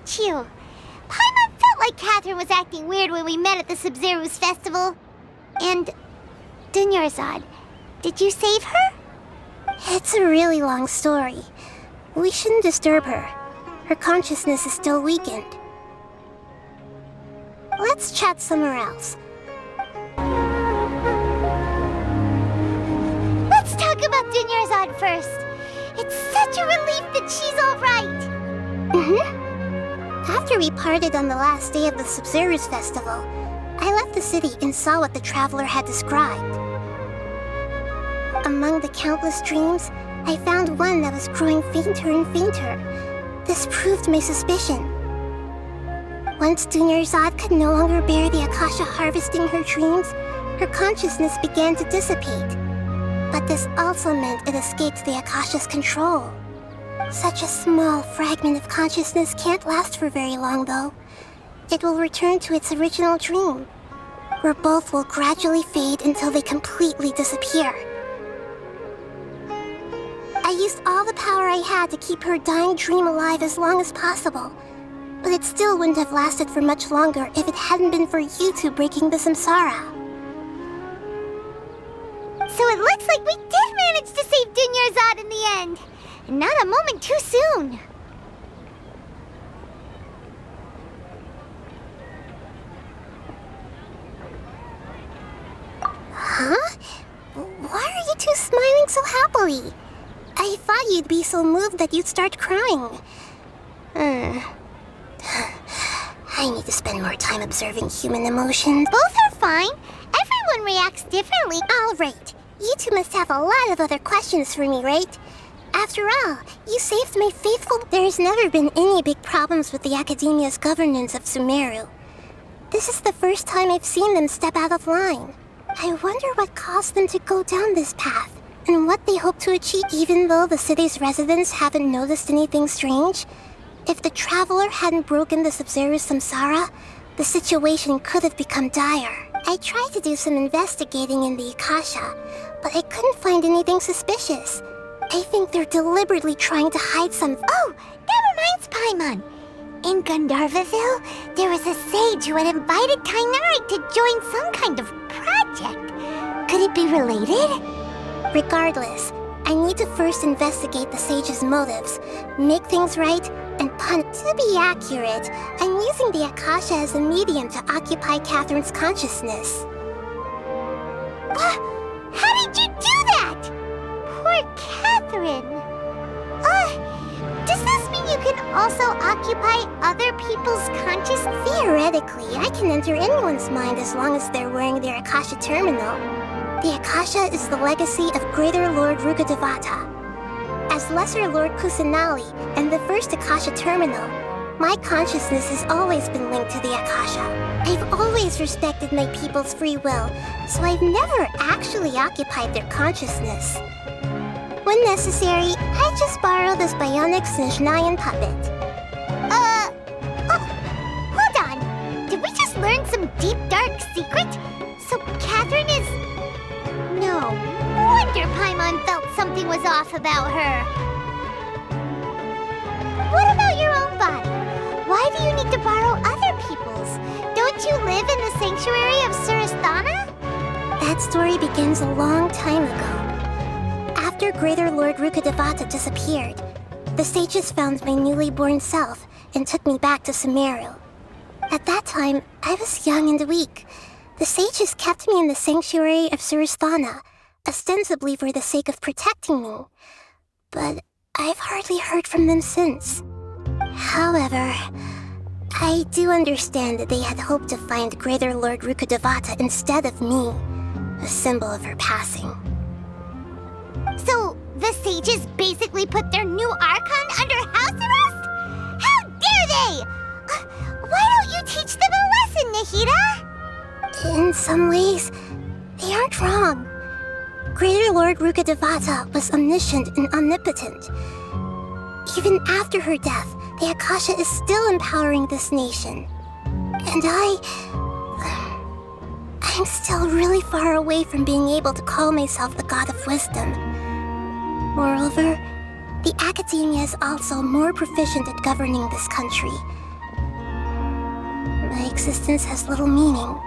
didn't you? Paimon felt like Catherine was acting weird when we met at the Sub-Zero's festival. And... Dunyarzad, did you save her? It's a really long story. We shouldn't disturb her. Her consciousness is still weakened. Let's chat somewhere else. Let's talk about Dunyarzad first. It's such a relief that she's all right. After we parted on the last day of the Sub-Zero's festival, I left the city and saw what the Traveler had described. Among the countless dreams, I found one that was growing fainter and fainter. This proved my suspicion. Once Dunyarzad could no longer bear the Akasha harvesting her dreams, her consciousness began to dissipate. But this also meant it escaped the Akasha's control. Such a small fragment of consciousness can't last for very long, though. It will return to its original dream, where both will gradually fade until they completely disappear. I used all the power I had to keep her dying dream alive as long as possible, but it still wouldn't have lasted for much longer if it hadn't been for you two breaking the samsara. So it looks like we did manage to save Dunyarzad in the end. And not a moment too soon. Huh? Why are you two smiling so happily? I thought you'd be so moved that you'd start crying. I need to spend more time observing human emotions. Both are fine. Everyone reacts differently. All right. You two must have a lot of other questions for me, right? After all, you saved my faithful... There's never been any big problems with the Academia's governance of Sumeru. This is the first time I've seen them step out of line. I wonder what caused them to go down this path, and what they hope to achieve. Even though the city's residents haven't noticed anything strange, if the Traveler hadn't broken the Sub-Zero's samsara, the situation could have become dire. I tried to do some investigating in the Akasha, but I couldn't find anything suspicious. I think they're deliberately trying to hide some... Oh, that reminds Paimon. In Gandharvaville, there was a sage who had invited Kainari to join some kind of project. Could it be related? Regardless, I need to first investigate the sage's motives, make things right, and punish. To be accurate, I'm using the Akasha as a medium to occupy Catherine's consciousness. How did you do that? Poor Catherine. Does this mean you can also occupy other people's consciousness? Theoretically, I can enter anyone's mind as long as they're wearing their Akasha terminal. The Akasha is the legacy of Greater Lord Rukkhadevata. As Lesser Lord Kusanali and the first Akasha terminal, my consciousness has always been linked to the Akasha. I've always respected my people's free will, so I've never actually occupied their consciousness. When necessary, I just borrow this bionic Snezhnayan puppet. Hold on. Did we just learn some deep, dark secret? So Catherine is... No wonder Paimon felt something was off about her. What about your own body? Why do you need to borrow other people's? Don't you live in the sanctuary of Surasthana? That story begins a long time ago. After Greater Lord Rukkhadevata disappeared, the sages found my newly born self and took me back to Sumeru. At that time, I was young and weak. The sages kept me in the sanctuary of Surasthana, ostensibly for the sake of protecting me. But I've hardly heard from them since. However, I do understand that they had hoped to find Greater Lord Rukkhadevata instead of me, a symbol of her passing. So, the sages basically put their new Archon under house arrest? How dare they! Why don't you teach them a lesson, Nahida? In some ways, they aren't wrong. Greater Lord Rukkhadevata was omniscient and omnipotent. Even after her death, the Akasha is still empowering this nation. And I'm still really far away from being able to call myself the God of Wisdom. Moreover, the Academia is also more proficient at governing this country. my existence has little meaning.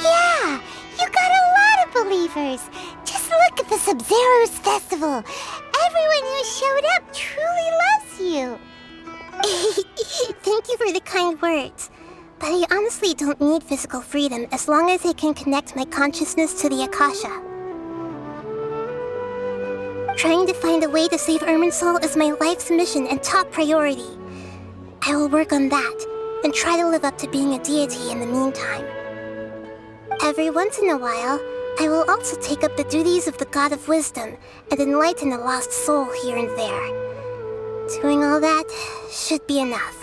Yeah, you got a lot of believers. Just look at the Sub-Zero's festival. Everyone who showed up truly loves you. Thank you for the kind words. But I honestly don't need physical freedom as long as I can connect my consciousness to the Akasha. Trying to find a way to save Irminsul is my life's mission and top priority. I will work on that, and try to live up to being a deity in the meantime. Every once in a while, I will also take up the duties of the God of Wisdom and enlighten a lost soul here and there. Doing all that should be enough.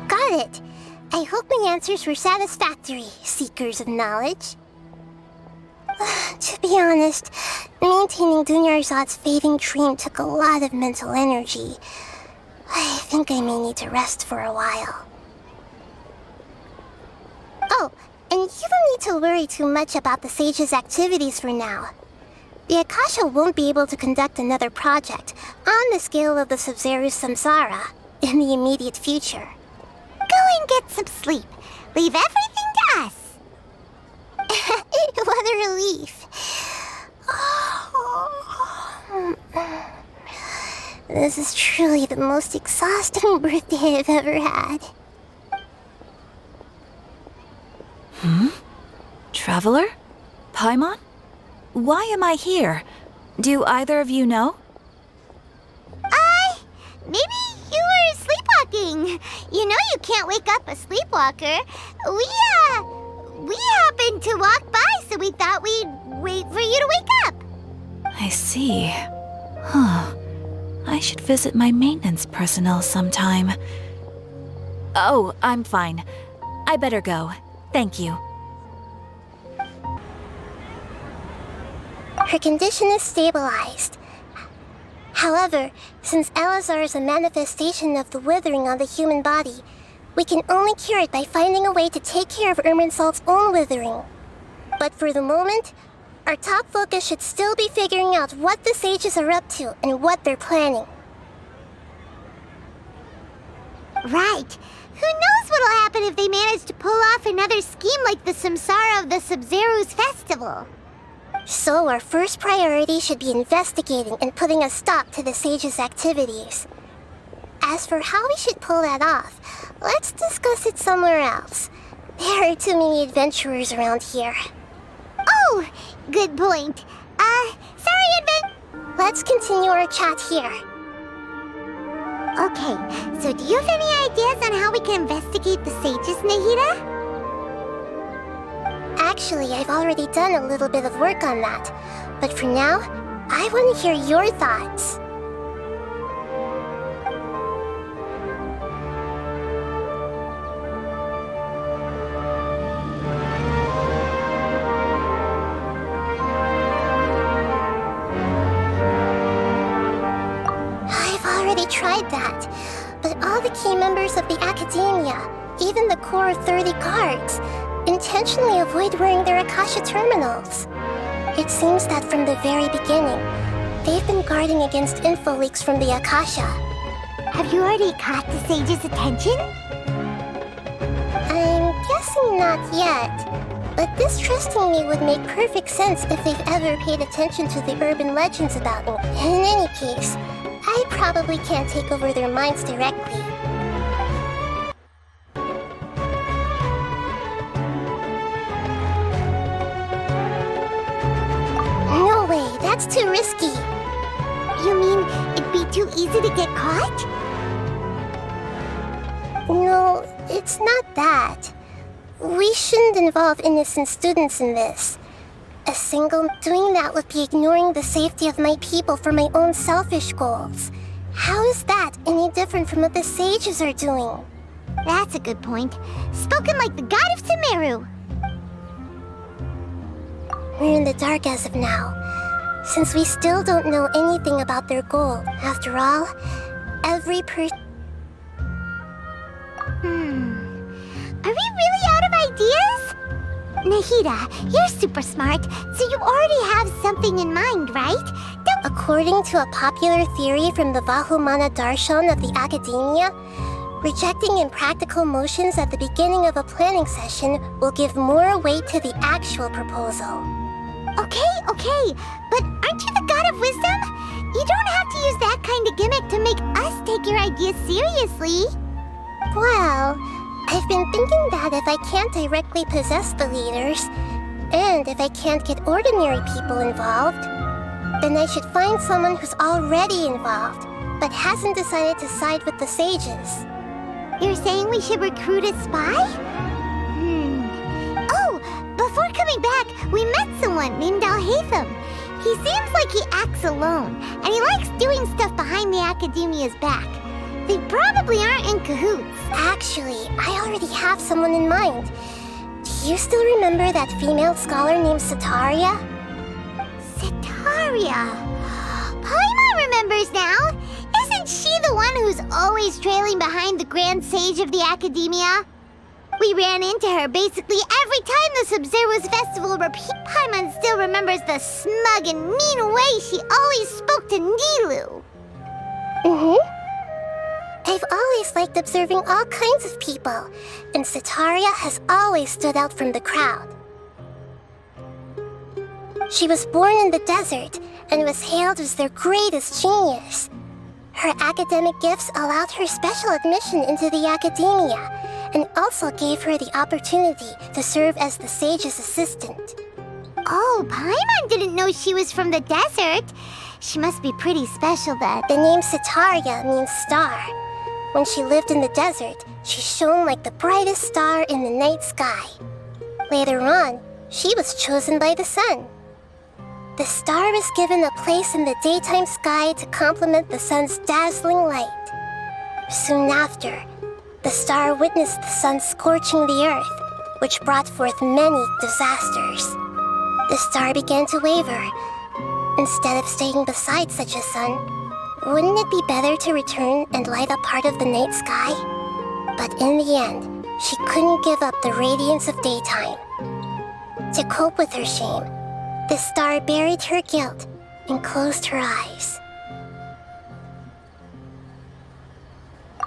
Got it! I hope my answers were satisfactory, seekers of knowledge. To be honest, maintaining Dunyarzad's fading dream took a lot of mental energy. I think I may need to rest for a while. Oh, and you don't need to worry too much about the Sage's activities for now. The Akasha won't be able to conduct another project on the scale of the Sub-Zero's Samsara in the immediate future. Go and get some sleep. Leave everything to us. What a relief. This is truly the most exhausting birthday I've ever had. Traveler? Paimon? Why am I here? Do either of you know? Maybe you were sleepwalking. You know you can't wake up a sleepwalker. We happened to walk by, so we thought we'd wait for you to wake up. I see. Huh. I should visit my maintenance personnel sometime. Oh, I'm fine. I better go. Thank you. Her condition is stabilized. However, since Elazar is a manifestation of the withering on the human body, we can only cure it by finding a way to take care of Irminsul's own withering. But for the moment, our top focus should still be figuring out what the sages are up to and what they're planning. Right. Who knows what'll happen if they manage to pull off another scheme like the Samsara of the Sub-Zero's festival. So our first priority should be investigating and putting a stop to the sages' activities. As for how we should pull that off, let's discuss it somewhere else. There are too many adventurers around here. Oh, good point. Sorry, Advent. Let's continue our chat here. Okay, so do you have any ideas on how we can investigate the sages, Nahida? Actually, I've already done a little bit of work on that. But for now, I want to hear your thoughts. I've already tried that. But all the key members of the Academia, even the core 30 guards, intentionally avoid wearing their Akasha terminals. It seems that from the very beginning, they've been guarding against info leaks from the Akasha. Have you already caught the sage's attention? I'm guessing guessing not yet. But distrusting me would make perfect sense if they've ever paid attention to the urban legends about me. In any case, I probably can't take over their minds directly. No way, that's too risky. You mean it'd be too easy to get caught? No, it's not that. We shouldn't involve innocent students in this. A single doing that would be ignoring the safety of my people for my own selfish goals. How is that any different from what the sages are doing? That's a good point. Spoken like the god of Sumeru. We're in the dark as of now, since we still don't know anything about their goal. After all, every person... Are we really out of ideas? Nahida, you're super smart, so you already have something in mind, right? According to a popular theory from the Vahumana Darshan of the Academia, rejecting impractical motions at the beginning of a planning session will give more weight to the actual proposal. Okay, but aren't you the god of wisdom? You don't have to use that kind of gimmick to make us take your ideas seriously. Well, I've been thinking that if I can't directly possess the leaders, and if I can't get ordinary people involved, then I should find someone who's already involved, but hasn't decided to side with the sages. You're saying we should recruit a spy? Oh, before coming back, we met someone named Alhaitham. He seems like he acts alone, and he likes doing stuff behind the Academia's back. They probably aren't in cahoots. Actually, I already have someone in mind. Do you still remember that female scholar named Sataria? Sataria. Paimon remembers now. Isn't she the one who's always trailing behind the Grand Sage of the Academia? We ran into her basically every time the Sub-Zero's festival repeat. Paimon still remembers the smug and mean way she always spoke to Nilu. I've always liked observing all kinds of people, and Sataria has always stood out from the crowd. She was born in the desert and was hailed as their greatest genius. Her academic gifts allowed her special admission into the Academia, and also gave her the opportunity to serve as the sage's assistant. Oh, Paimon didn't know she was from the desert. She must be pretty special then. The name Sataria means star. When she lived in the desert, she shone like the brightest star in the night sky. Later on, she was chosen by the sun. The star was given a place in the daytime sky to complement the sun's dazzling light. Soon after, the star witnessed the sun scorching the earth, which brought forth many disasters. The star began to waver. Instead of staying beside such a sun, wouldn't it be better to return and light up part of the night sky? But in the end, she couldn't give up the radiance of daytime. To cope with her shame, the star buried her guilt and closed her eyes.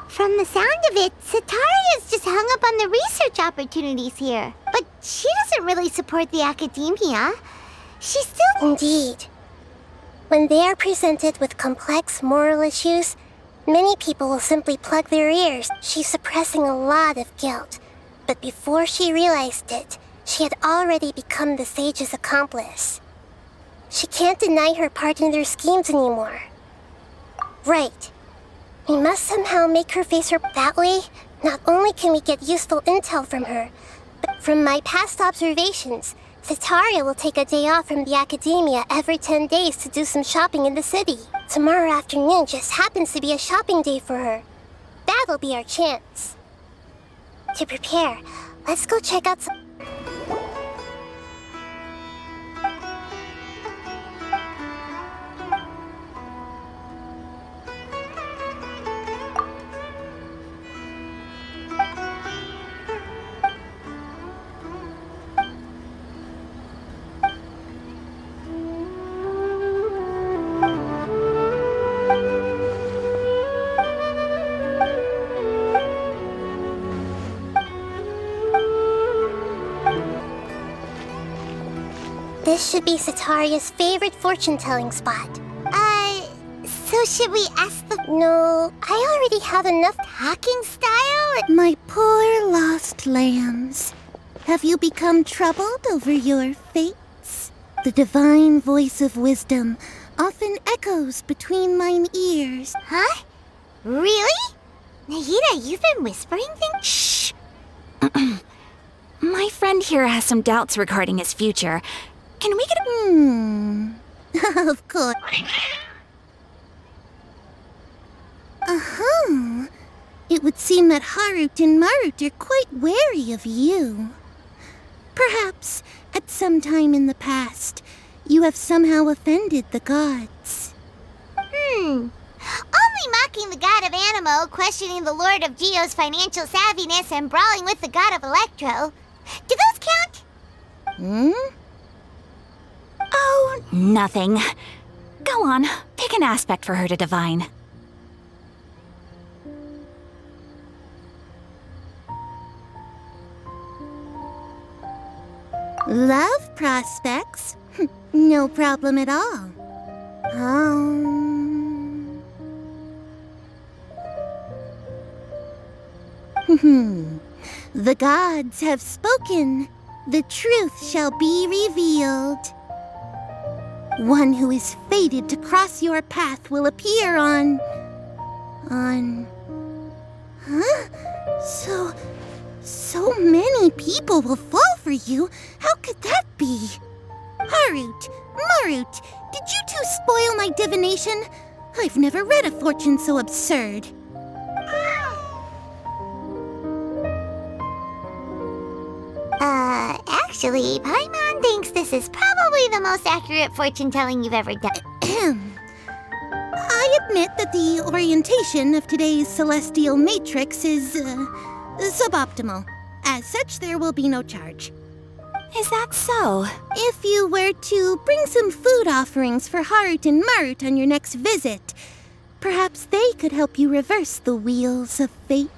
From the sound of it, Sataria's just hung up on the research opportunities here. But she doesn't really support the Academia. She still... Indeed. When they are presented with complex moral issues, many people will simply plug their ears. She's suppressing a lot of guilt. But before she realized it, she had already become the sage's accomplice. She can't deny her part in their schemes anymore. Right. We must somehow make her face her that way. Not only can we get useful intel from her, but from my past observations, Sataria will take a day off from the Academia every 10 days to do some shopping in the city. Tomorrow afternoon just happens to be a shopping day for her. That'll be our chance. To prepare, let's go check out some... This should be Sataria's favorite fortune-telling spot. So should we ask the No, I already have enough. talking style? My poor lost lambs. Have you become troubled over your fates? The divine voice of wisdom often echoes between mine ears. Huh? Really? Nahida, you've been whispering things? Shh! My friend here has some doubts regarding his future. Can we get a... Of course. Uh-huh. It would seem that Harut and Marut are quite wary of you. Perhaps, at some time in the past, you have somehow offended the gods. Only mocking the god of Animo, questioning the lord of Geo's financial savviness, and brawling with the god of Electro. Do those count? Oh, nothing. Go on, pick an aspect for her to divine. Love prospects? No problem at all. The gods have spoken. The truth shall be revealed. One who is fated to cross your path will appear on... Huh? So many people will fall for you. How could that be? Harut, Marut, did you two spoil my divination? I've never read a fortune so absurd. Actually, Paimon thinks this is probably the most accurate fortune-telling you've ever done. I admit that the orientation of today's celestial matrix is, suboptimal. As such, there will be no charge. Is that so? If you were to bring some food offerings for Harut and Marut on your next visit, perhaps they could help you reverse the wheels of fate.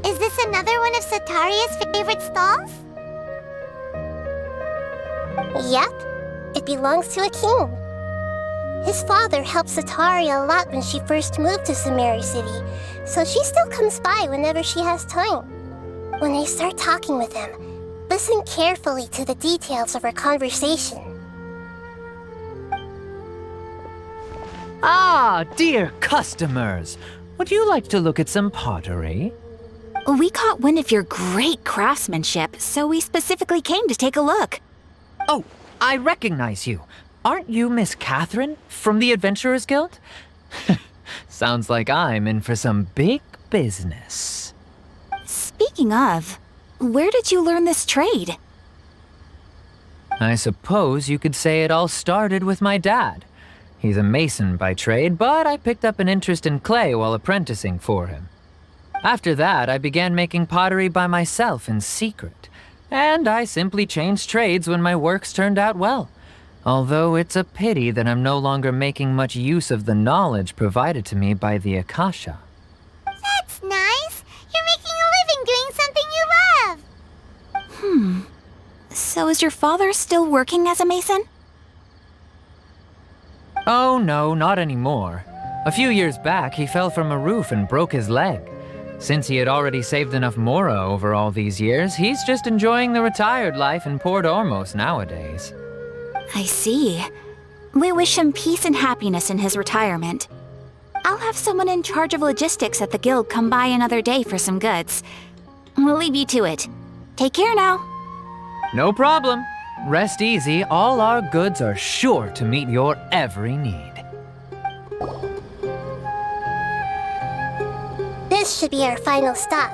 Is this another one of Sataria's favorite stalls? Yep, it belongs to a king. His father helped Sataria a lot when she first moved to Sumeru City, so she still comes by whenever she has time. When I start talking with him, listen carefully to the details of our conversation. Ah, dear customers! Would you like to look at some pottery? We caught wind of your great craftsmanship, so we specifically came to take a look. Oh, I recognize you. Aren't you Miss Catherine from the Adventurers Guild? Sounds like I'm in for some big business. Speaking of, where did you learn this trade? I suppose you could say it all started with my dad. He's a mason by trade, but I picked up an interest in clay while apprenticing for him. After that, I began making pottery by myself in secret, and I simply changed trades when my works turned out well. Although it's a pity that I'm no longer making much use of the knowledge provided to me by the Akasha. That's nice. You're making a living doing something you love. So is your father still working as a mason? Oh no, not anymore. A few years back, he fell from a roof and broke his leg. Since he had already saved enough mora over all these years, he's just enjoying the retired life in Port Ormos nowadays. I see. We wish him peace and happiness in his retirement. I'll have someone in charge of logistics at the guild come by another day for some goods. We'll leave you to it. Take care now. No problem. Rest easy, all our goods are sure to meet your every need. This should be our final stop.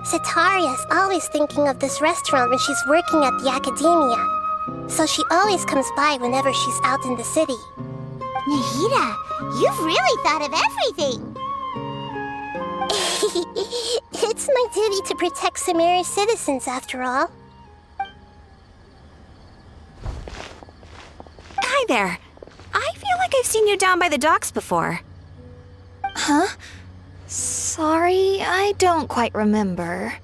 Sataria's always thinking of this restaurant when she's working at the academia, so she always comes by whenever she's out in the city. Nahida, you've really thought of everything. It's my duty to protect Sumeru's citizens, after all. Hi there. I feel like I've seen you down by the docks before. Huh? Sorry, I don't quite remember.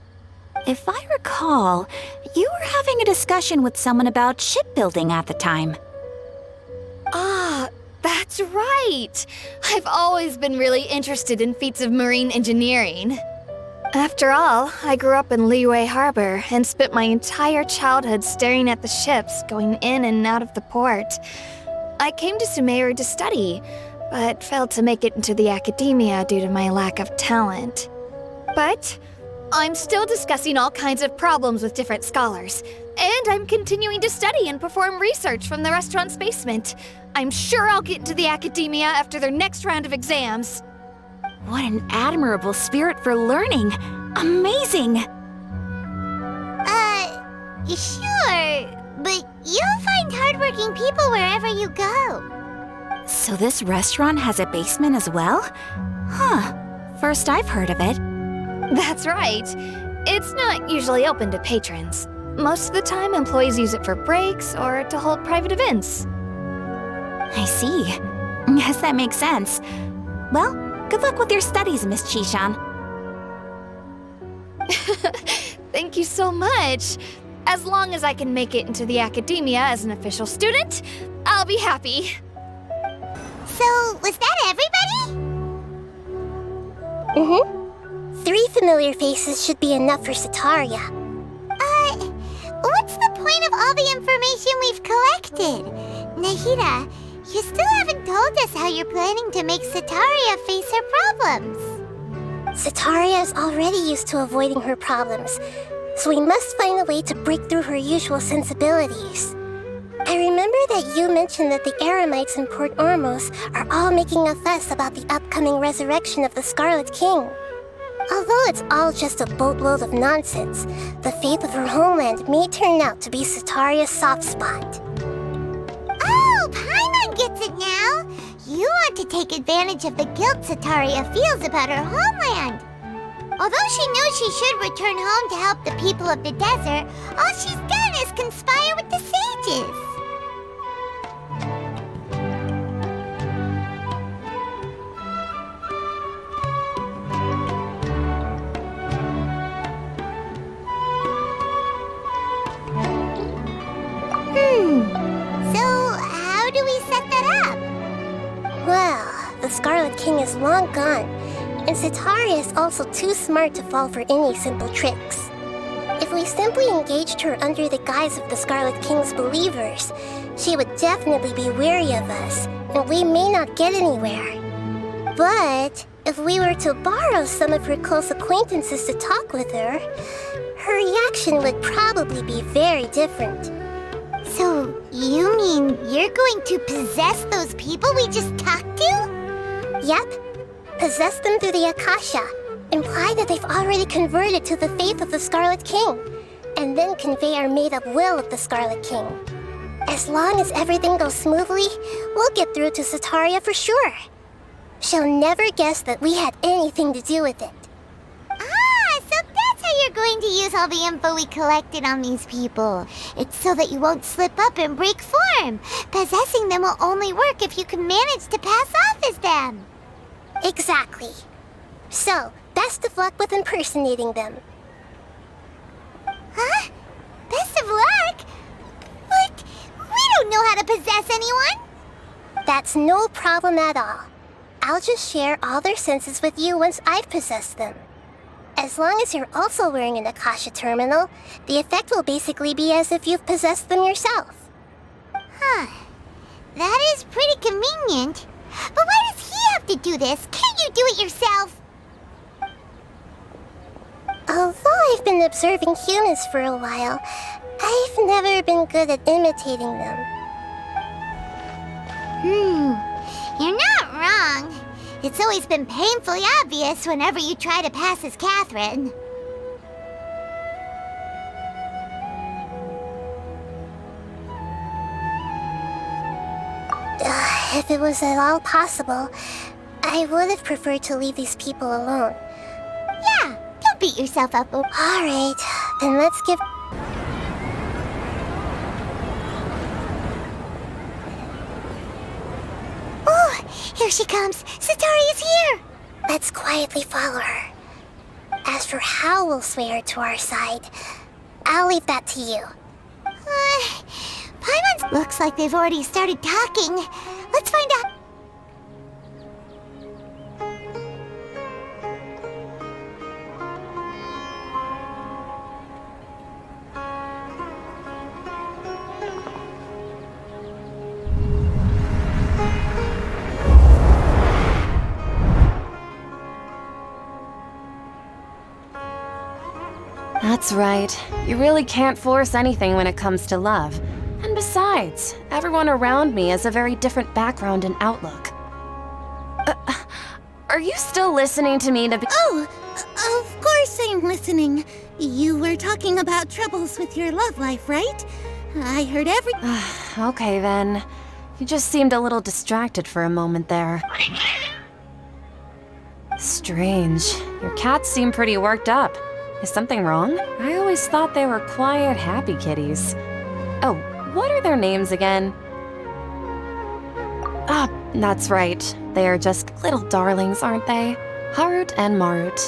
If I recall, you were having a discussion with someone about shipbuilding at the time. Ah, that's right! I've always been really interested in feats of marine engineering. After all, I grew up in Liyue Harbor and spent my entire childhood staring at the ships going in and out of the port. I came to Sumeru to study, but failed to make it into the academia due to my lack of talent. But I'm still discussing all kinds of problems with different scholars, and I'm continuing to study and perform research from the restaurant's basement. I'm sure I'll get into the academia after their next round of exams. What an admirable spirit for learning! Amazing! Sure, but you'll find hardworking people wherever you go. So this restaurant has a basement as well? Huh. First I've heard of it. That's right. It's not usually open to patrons. Most of the time, employees use it for breaks or to hold private events. I see. Guess that makes sense. Well, good luck with your studies, Miss Chishan. Thank you so much. As long as I can make it into the academia as an official student, I'll be happy. So, was that everybody? Mm-hmm. 3 familiar faces should be enough for Sataria. What's the point of all the information we've collected? Nahida, you still haven't told us how you're planning to make Sataria face her problems. Sataria is already used to avoiding her problems, so we must find a way to break through her usual sensibilities. I remember that you mentioned that the Eremites in Port Ormos are all making a fuss about the upcoming resurrection of the Scarlet King. Although it's all just a boatload of nonsense, the fate of her homeland may turn out to be Sataria's soft spot. Oh, Paimon gets it now! You want to take advantage of the guilt Sataria feels about her homeland. Although she knows she should return home to help the people of the desert, all she's done is conspire with the sages. So how do we set that up? Well, the Scarlet King is long gone, and Sataria is also too smart to fall for any simple tricks. If we simply engaged her under the guise of the Scarlet King's believers, she would definitely be wary of us, and we may not get anywhere. But if we were to borrow some of her close acquaintances to talk with her, her reaction would probably be very different. So, you mean you're going to possess those people we just talked to? Yep. Possess them through the Akasha. Imply that they've already converted to the faith of the Scarlet King, and then convey our made-up will of the Scarlet King. As long as everything goes smoothly, we'll get through to Sataria for sure. She'll never guess that we had anything to do with it. Ah, so that's how you're going to use all the info we collected on these people. It's so that you won't slip up and break form. Possessing them will only work if you can manage to pass off as them. Exactly. So, best of luck with impersonating them. Huh? Best of luck? But we don't know how to possess anyone. That's no problem at all. I'll just share all their senses with you once I've possessed them. As long as you're also wearing an Akasha terminal, the effect will basically be as if you've possessed them yourself. Huh. That is pretty convenient. But why does he have to do this? Can't you do it yourself? Although I've been observing humans for a while, I've never been good at imitating them. You're not wrong. It's always been painfully obvious whenever you try to pass as Catherine. If it was at all possible, I would have preferred to leave these people alone. Yeah, don't beat yourself up. Alright, then let's give... Oh, here she comes. Sataria's here. Let's quietly follow her. As for how we'll sway her to our side, I'll leave that to you. Paimon looks like they've already started talking. Let's find out. That's right. You really can't force anything when it comes to love. And besides, everyone around me has a very different background and outlook. Are you still listening to me, Oh, of course I'm listening. You were talking about troubles with your love life, right? I heard every... Okay then. You just seemed a little distracted for a moment there. Strange. Your cats seem pretty worked up. Is something wrong? I always thought they were quiet, happy kitties. Oh, what are their names again? Ah, that's right. They are just little darlings, aren't they? Harut and Marut.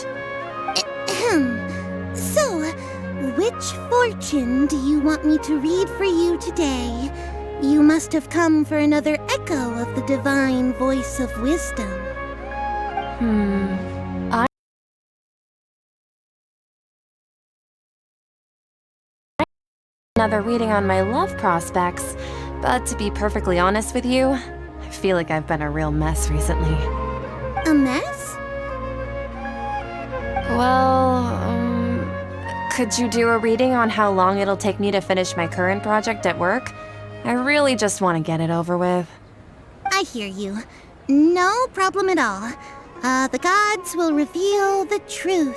So, which fortune do you want me to read for you today? You must have come for another echo of the divine voice of wisdom. Another reading on my love prospects, but to be perfectly honest with you, I feel like I've been a real mess recently. A mess? Well, could you do a reading on how long it'll take me to finish my current project at work? I really just want to get it over with. I hear you. No problem at all. The gods will reveal the truth.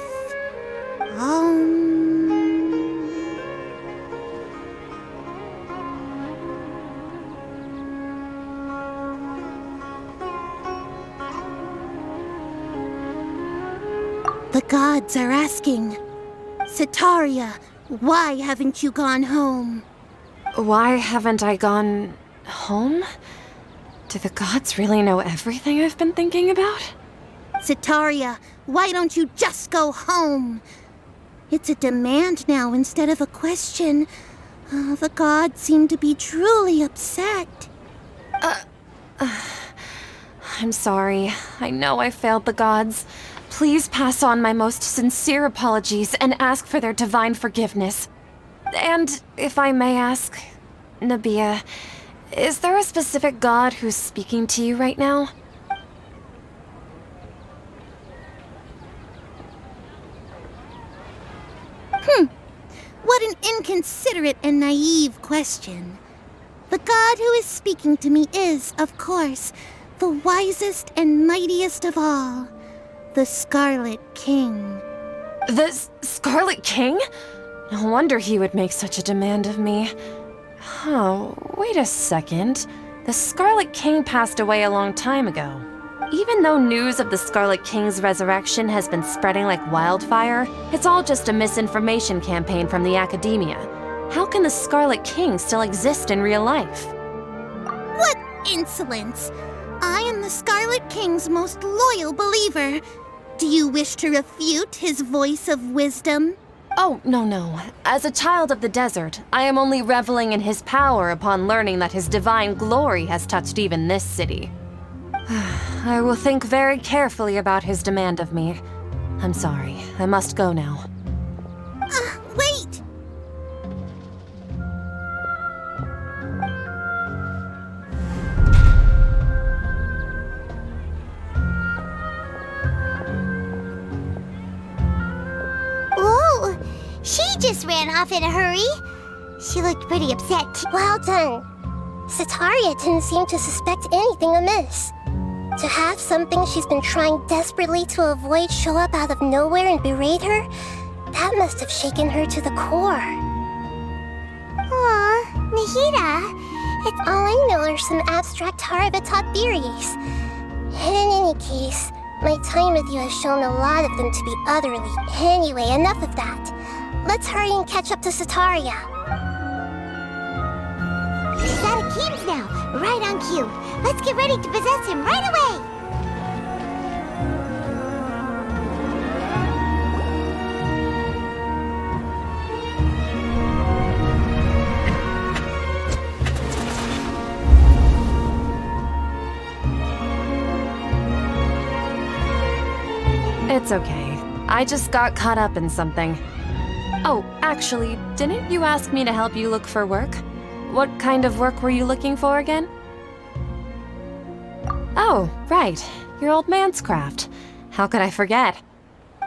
The gods are asking, Setaria, why haven't you gone home? Why haven't I gone home? Do the gods really know everything I've been thinking about? Setaria, why don't you just go home? It's a demand now instead of a question. The gods seem to be truly upset. I'm sorry. I know I failed the gods. Please pass on my most sincere apologies and ask for their divine forgiveness. And if I may ask, Nabia, is there a specific god who's speaking to you right now? What an inconsiderate and naive question. The god who is speaking to me is, of course, the wisest and mightiest of all, the Scarlet King. The Scarlet King? No wonder he would make such a demand of me. Oh, wait a second. The Scarlet King passed away a long time ago. Even though news of the Scarlet King's resurrection has been spreading like wildfire, it's all just a misinformation campaign from the academia. How can the Scarlet King still exist in real life? What insolence! I am the Scarlet King's most loyal believer. Do you wish to refute his voice of wisdom? Oh, no. As a child of the desert, I am only reveling in his power upon learning that his divine glory has touched even this city. I will think very carefully about his demand of me. I'm sorry, I must go now. Wait! Whoa! She just ran off in a hurry. She looked pretty upset. Well done. Setaria didn't seem to suspect anything amiss. To have something she's been trying desperately to avoid show up out of nowhere and berate her, that must have shaken her to the core. Aw, Nahida. All I know are some abstract Haravitot theories. In any case, my time with you has shown a lot of them to be utterly. Anyway, enough of that. Let's hurry and catch up to Setaria. He's out of Keems now, right on cue. Let's get ready to possess him right away! It's okay. I just got caught up in something. Oh, actually, didn't you ask me to help you look for work? What kind of work were you looking for again? Oh, right. Your old man's craft. How could I forget?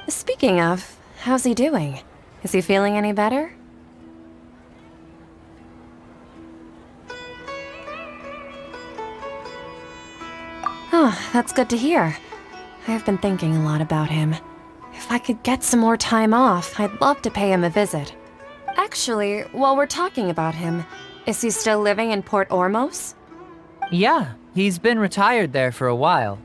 Speaking of, how's he doing? Is he feeling any better? Oh, that's good to hear. I've been thinking a lot about him. If I could get some more time off, I'd love to pay him a visit. Actually, while we're talking about him, is he still living in Port Ormos? Yeah, he's been retired there for a while.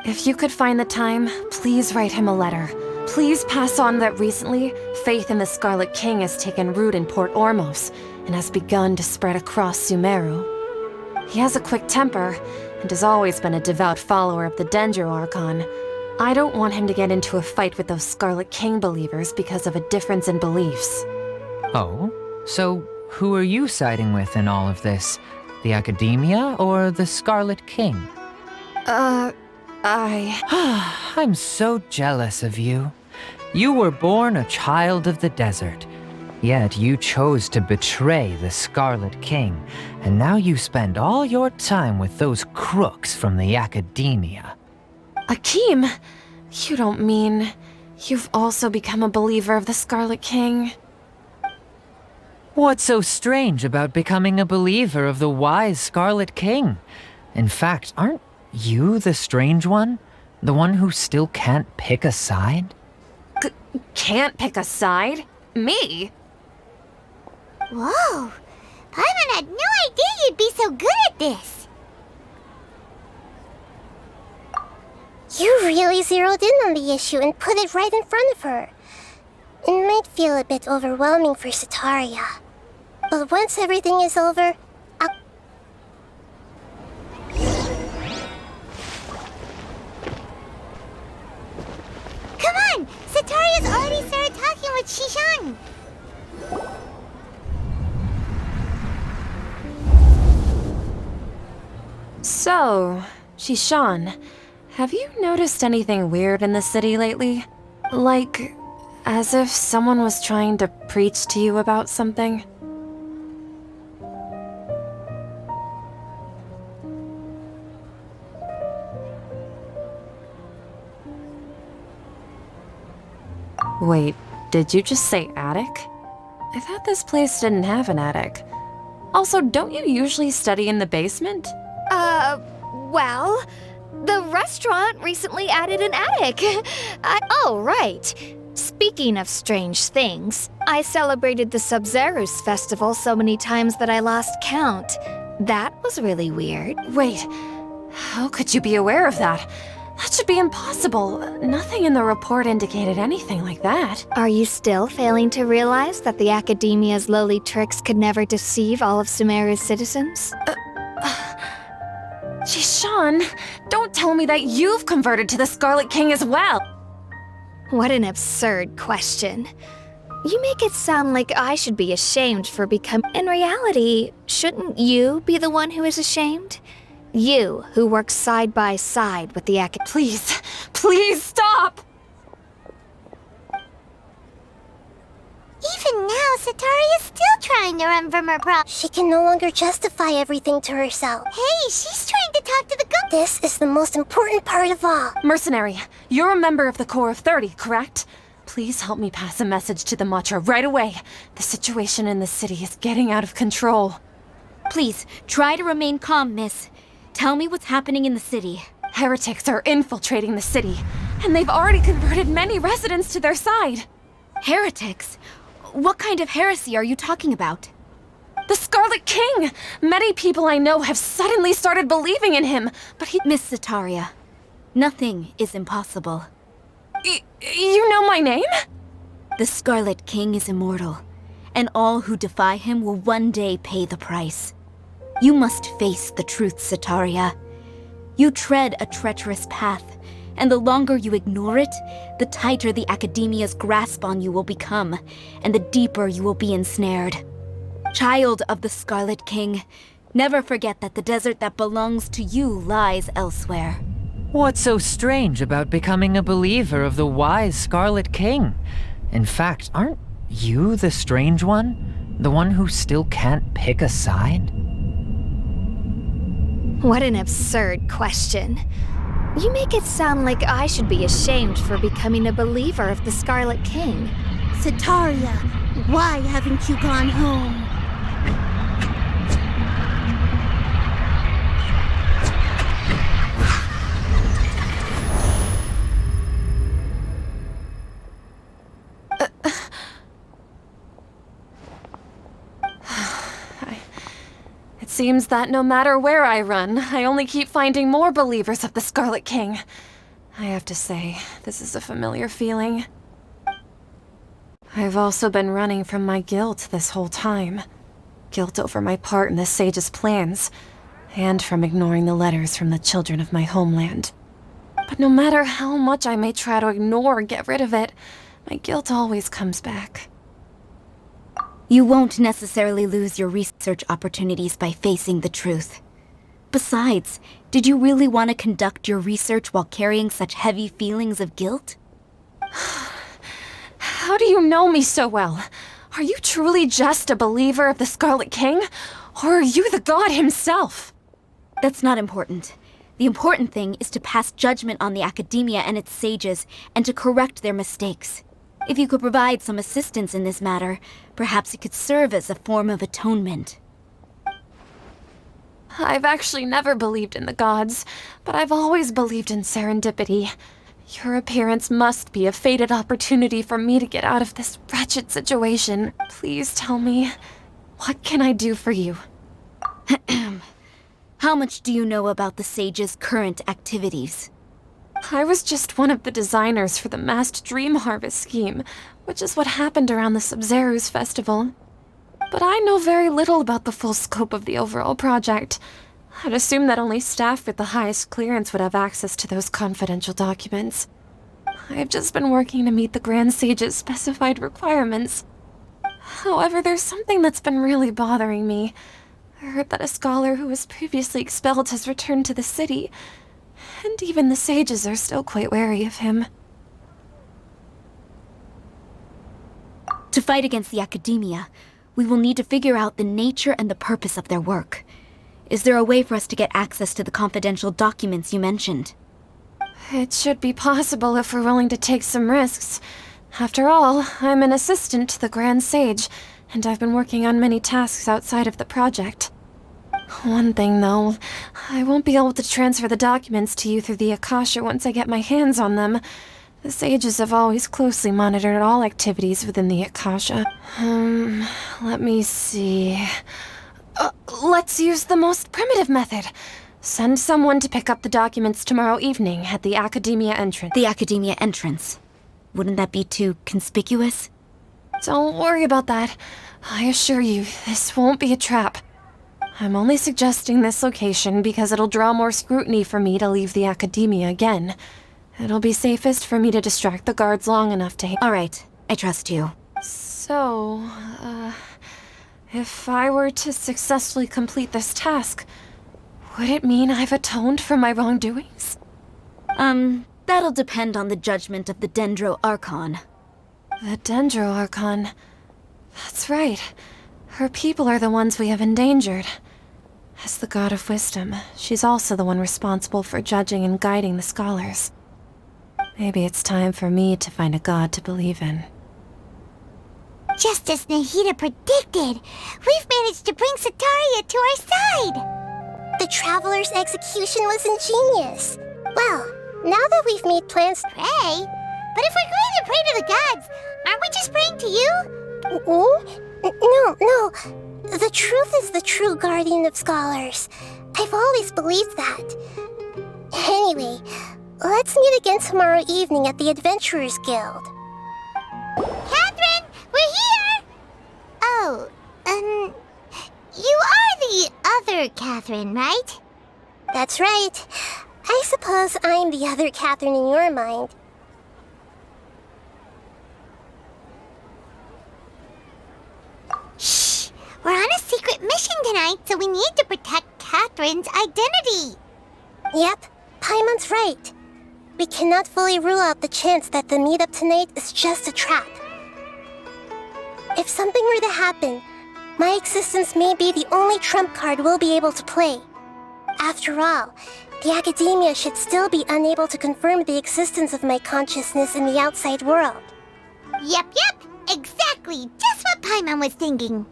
If you could find the time, please write him a letter. Please pass on that recently, faith in the Scarlet King has taken root in Port Ormos and has begun to spread across Sumeru. He has a quick temper and has always been a devout follower of the Dendro Archon. I don't want him to get into a fight with those Scarlet King believers because of a difference in beliefs. Oh? So who are you siding with in all of this? The Academia or the Scarlet King? I'm so jealous of you. You were born a child of the desert, yet you chose to betray the Scarlet King, and now you spend all your time with those crooks from the Academia. Akeem, you don't mean you've also become a believer of the Scarlet King? What's so strange about becoming a believer of the wise Scarlet King? In fact, aren't you the strange one? The one who still can't pick a side? Can't pick a side? Me? Whoa! Paimon had no idea you'd be so good at this! You really zeroed in on the issue and put it right in front of her. It might feel a bit overwhelming for Sataria. But once everything is over, I'll... Come on! Sataria's already started talking with Shishan! So, Shishan, have you noticed anything weird in the city lately? Like, as if someone was trying to preach to you about something? Wait, did you just say attic? I thought this place didn't have an attic. Also, don't you usually study in the basement? Well, the restaurant recently added an attic. Oh, right. Speaking of strange things, I celebrated the Sub-Zerus festival so many times that I lost count. That was really weird. Wait, how could you be aware of that? That should be impossible. Nothing in the report indicated anything like that. Are you still failing to realize that the Academia's lowly tricks could never deceive all of Sumeru's citizens? Shishan, don't tell me that you've converted to the Scarlet King as well! What an absurd question. You make it sound like I should be ashamed for becoming... In reality, shouldn't you be the one who is ashamed? You, who works side by side with the Please, please stop! Even now, Sataria's still trying to run from her problem. She can no longer justify everything to herself. Hey, she's trying to talk to the ghost. This is the most important part of all. Mercenary, you're a member of the Corps of 30, correct? Please help me pass a message to the Matcha right away. The situation in the city is getting out of control. Please, try to remain calm, miss. Tell me what's happening in the city. Heretics are infiltrating the city, and they've already converted many residents to their side. Heretics? What kind of heresy are you talking about? The Scarlet King! Many people I know have suddenly started believing in him, but he... Miss Sataria, nothing is impossible. You know my name? The Scarlet King is immortal, and all who defy him will one day pay the price. You must face the truth, Sataria. You tread a treacherous path, and the longer you ignore it, the tighter the Academia's grasp on you will become, and the deeper you will be ensnared. Child of the Scarlet King, never forget that the desert that belongs to you lies elsewhere. What's so strange about becoming a believer of the wise Scarlet King? In fact, aren't you the strange one? The one who still can't pick a side? What an absurd question. You make it sound like I should be ashamed for becoming a believer of the Scarlet King. Sataria, why haven't you gone home? It seems that no matter where I run, I only keep finding more believers of the Scarlet King. I have to say, this is a familiar feeling. I've also been running from my guilt this whole time. Guilt over my part in the Sage's plans, and from ignoring the letters from the children of my homeland. But no matter how much I may try to ignore or get rid of it, my guilt always comes back. You won't necessarily lose your research opportunities by facing the truth. Besides, did you really want to conduct your research while carrying such heavy feelings of guilt? How do you know me so well? Are you truly just a believer of the Scarlet King? Or are you the god himself? That's not important. The important thing is to pass judgment on the academia and its sages, and to correct their mistakes. If you could provide some assistance in this matter, perhaps it could serve as a form of atonement. I've actually never believed in the gods, but I've always believed in serendipity. Your appearance must be a fated opportunity for me to get out of this wretched situation. Please tell me, what can I do for you? How much do you know about the sage's current activities? I was just one of the designers for the massed dream harvest scheme, which is what happened around the Sub-Zeru's festival. But I know very little about the full scope of the overall project. I'd assume that only staff with the highest clearance would have access to those confidential documents. I've just been working to meet the Grand Sage's specified requirements. However, there's something that's been really bothering me. I heard that a scholar who was previously expelled has returned to the city, and even the sages are still quite wary of him. To fight against the academia, we will need to figure out the nature and the purpose of their work. Is there a way for us to get access to the confidential documents you mentioned? It should be possible if we're willing to take some risks. After all, I'm an assistant to the Grand Sage, and I've been working on many tasks outside of the project. One thing, though, I won't be able to transfer the documents to you through the Akasha once I get my hands on them. The sages have always closely monitored all activities within the Akasha. Let me see... let's use the most primitive method. Send someone to pick up the documents tomorrow evening at the Academia entrance. The Academia entrance. Wouldn't that be too conspicuous? Don't worry about that. I assure you, this won't be a trap. I'm only suggesting this location because it'll draw more scrutiny for me to leave the Academia again. It'll be safest for me to distract the guards long enough to... All right, I trust you. So, if I were to successfully complete this task, would it mean I've atoned for my wrongdoings? That'll depend on the judgment of the Dendro Archon. The Dendro Archon. That's right. Her people are the ones we have endangered. As the god of wisdom, she's also the one responsible for judging and guiding the scholars. Maybe it's time for me to find a god to believe in. Just as Nahida predicted, we've managed to bring Sataria to our side! The Traveler's execution was ingenious. Well, now that we've made plans... Pray? But if we're going to pray to the gods, aren't we just praying to you? No. The truth is the true guardian of scholars. I've always believed that. Anyway, let's meet again tomorrow evening at the Adventurers Guild. Catherine, we're here! Oh, you are the other Catherine, right? That's right. I suppose I'm the other Catherine in your mind. Shh! We're on a secret mission tonight, so we need to protect Catherine's identity. Yep, Paimon's right. We cannot fully rule out the chance that the meetup tonight is just a trap. If something were to happen, my existence may be the only trump card we'll be able to play. After all, the academia should still be unable to confirm the existence of my consciousness in the outside world. Yep, exactly, just what Paimon was thinking.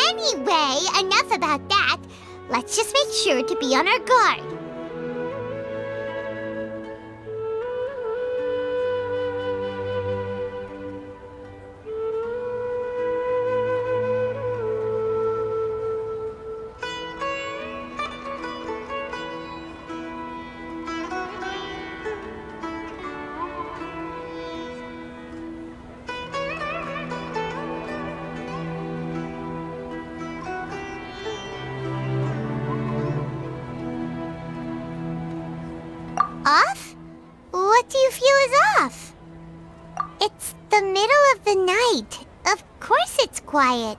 Anyway, enough about that. Let's just make sure to be on our guard. Off? What do you feel is off? It's the middle of the night. Of course it's quiet.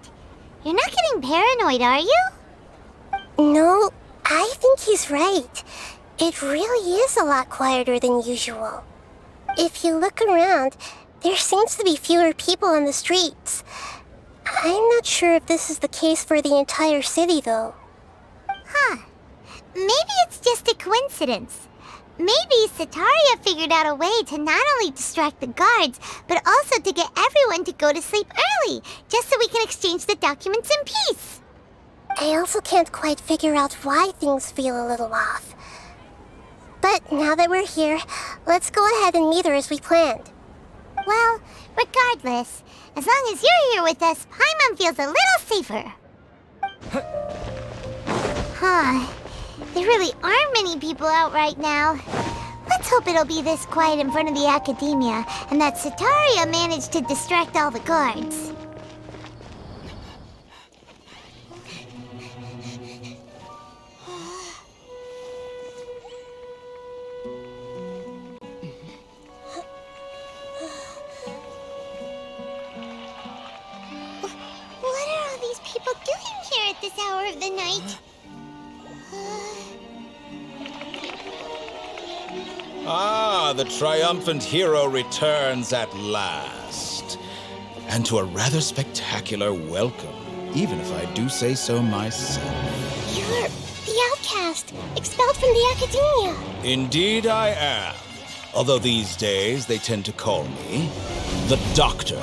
You're not getting paranoid, are you? No, I think he's right. It really is a lot quieter than usual. If you look around, there seems to be fewer people on the streets. I'm not sure if this is the case for the entire city, though. Huh. Maybe it's just a coincidence. Maybe Sataria figured out a way to not only distract the guards, but also to get everyone to go to sleep early, just so we can exchange the documents in peace. I also can't quite figure out why things feel a little off. But now that we're here, let's go ahead and meet her as we planned. Well, regardless, as long as you're here with us, Paimon feels a little safer. Huh. There really aren't many people out right now. Let's hope it'll be this quiet in front of the academia, and that Sataria managed to distract all the guards. What are all these people doing here at this hour of the night? Ah, the triumphant hero returns at last. And to a rather spectacular welcome, even if I do say so myself. You're the outcast, expelled from the academia. Indeed I am. Although these days they tend to call me the Doctor.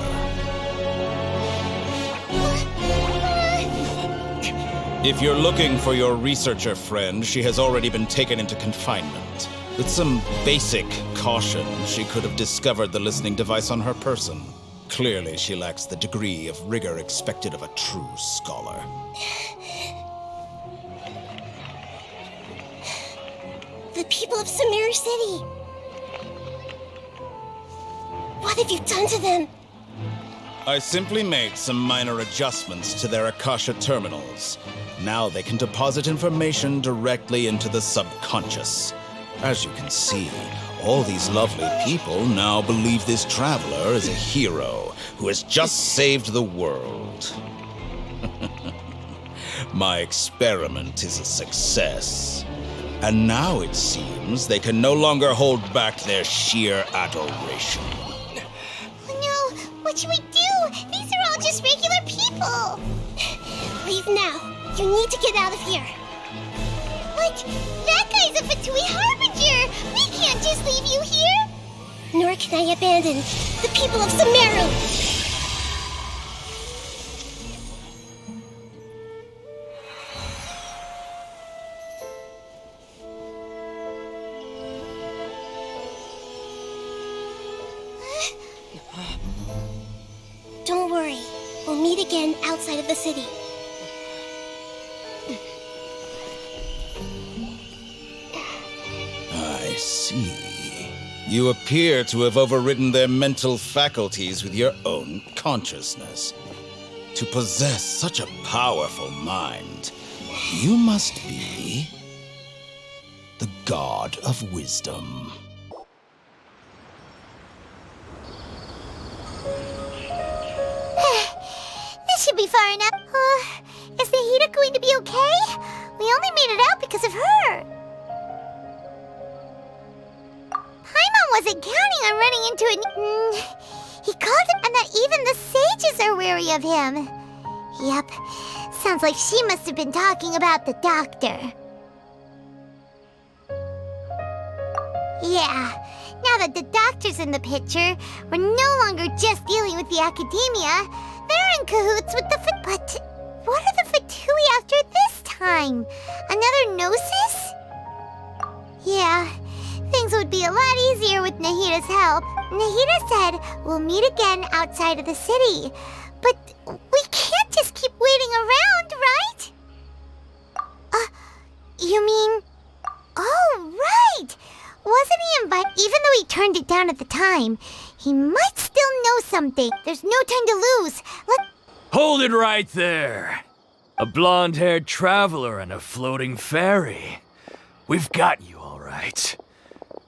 If you're looking for your researcher friend, she has already been taken into confinement. With some basic caution, she could have discovered the listening device on her person. Clearly, she lacks the degree of rigor expected of a true scholar. The people of Sumeru City. What have you done to them? I simply made some minor adjustments to their Akasha terminals. Now they can deposit information directly into the subconscious. As you can see, all these lovely people now believe this traveler is a hero who has just saved the world. My experiment is a success. And now it seems they can no longer hold back their sheer adoration. Oh no, what should we do? These are all just regular people. Leave now. You need to get out of here. But that guy's a Fatui Harbinger! We can't just leave you here! Nor can I abandon the people of Sumeru! Don't worry. We'll meet again outside of the city. I see. You appear to have overridden their mental faculties with your own consciousness. To possess such a powerful mind, you must be the god of wisdom. should be far enough. Is Nahida going to be okay? We only made it out because of her. Paimon wasn't counting on running into it. He called him, and that even the sages are wary of him. Yep, sounds like she must have been talking about the doctor. Yeah, now that the doctor's in the picture, we're no longer just dealing with the academia. They're in cahoots with the But what are the Fatui after this time? Another Gnosis? Yeah, things would be a lot easier with Nahida's help. Nahida said we'll meet again outside of the city. But we can't just keep waiting around, right? You mean... Oh, right! Wasn't he invited? Even though he turned it down at the time, he might still know something. There's no time to lose. Hold it right there. A blonde-haired traveler and a floating fairy. We've got you all right.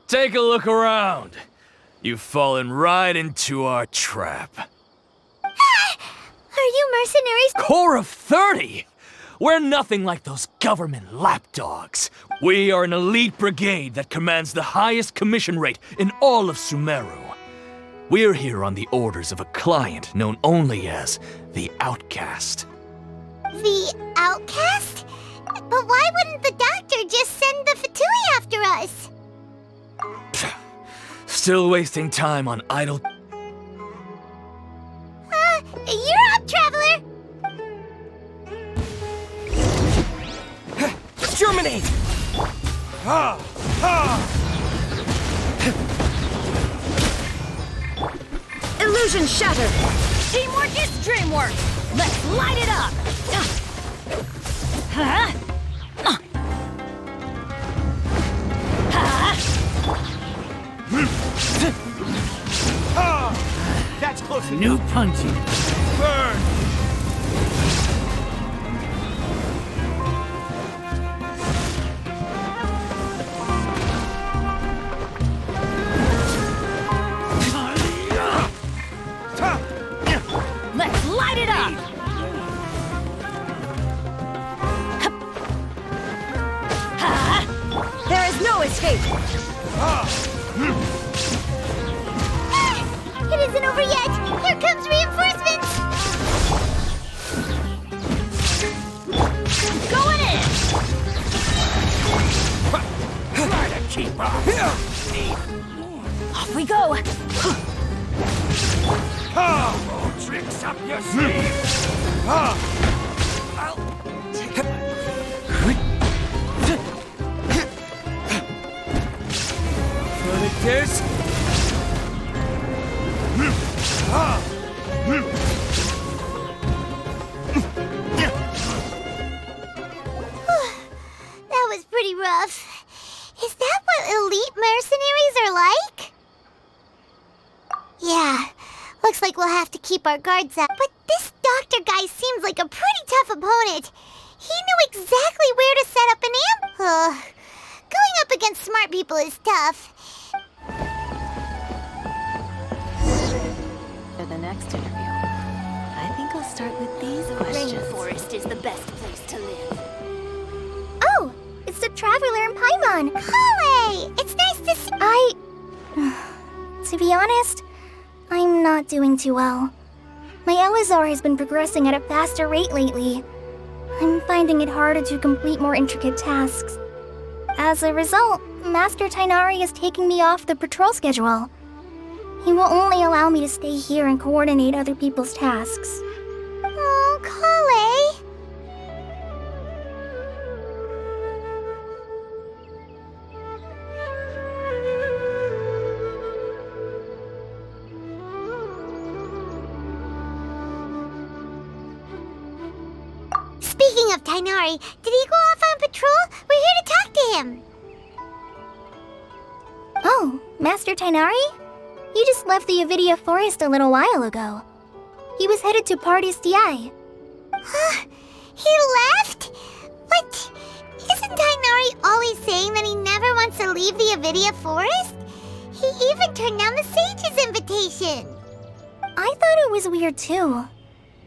Take a look around. You've fallen right into our trap. Are you mercenaries? Core of 30? We're nothing like those government lapdogs. We are an elite brigade that commands the highest commission rate in all of Sumeru. We're here on the orders of a client known only as the Outcast. The Outcast? But why wouldn't the doctor just send the Fatui after us? Still wasting time on idle... You're up, traveler! Germinate! Illusion shattered! Teamwork is dreamwork! Let's light it up! That's close enough. New punching. Burn! Let's light it up! There is no escape! It isn't over yet! Here comes reinforcements! Going in! Try to keep up. Off we go! Tricks up your sleeve. Like this. That was pretty rough. Is that what elite mercenaries are like? Yeah, looks like we'll have to keep our guards up. But this doctor guy seems like a pretty tough opponent. He knew exactly where to set up an ambush. Going up against smart people is tough. For the next interview, I think I'll start with these questions. Rainforest is the best place to live. Oh, it's the traveler in Paimon. Kale! It's nice to see... To be honest, I'm not doing too well. My LSR has been progressing at a faster rate lately. I'm finding it harder to complete more intricate tasks. As a result, Master Tainari is taking me off the patrol schedule. He will only allow me to stay here and coordinate other people's tasks. Oh, Kale! Speaking of Tainari, did he go off on patrol? We're here to talk to him. Oh, Master Tainari? You just left the Avidia Forest a little while ago. He was headed to Party's DI. Huh? He left? But isn't Tainari always saying that he never wants to leave the Avidia Forest? He even turned down the Sage's invitation. I thought it was weird too.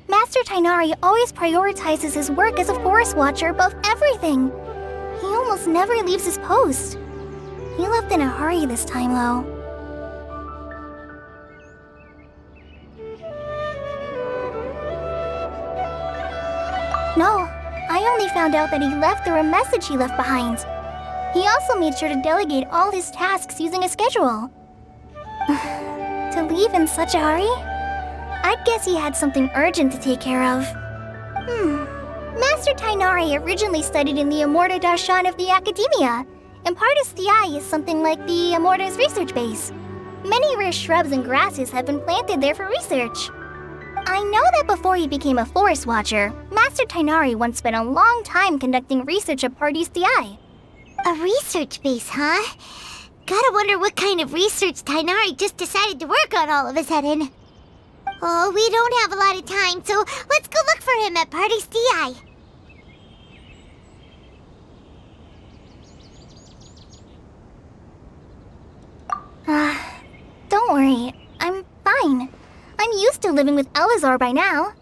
Master Tainari always prioritizes his work as a forest watcher above everything. He almost never leaves his post. He left in a hurry this time, though. No, I only found out that he left through a message he left behind. He also made sure to delegate all his tasks using a schedule. To leave in such a hurry? I'd guess he had something urgent to take care of. Master Tainari originally studied in the Amorta Darshan of the Academia, and Pardis Eye is something like the Amorta's research base. Many rare shrubs and grasses have been planted there for research. I know that before he became a forest watcher, Master Tainari once spent a long time conducting research at Pardis Eye. A research base, huh? Gotta wonder what kind of research Tainari just decided to work on all of a sudden. Oh, we don't have a lot of time, so let's go look for him at Pardis Eye. Don't worry, I'm fine. I'm used to living with Elazar by now.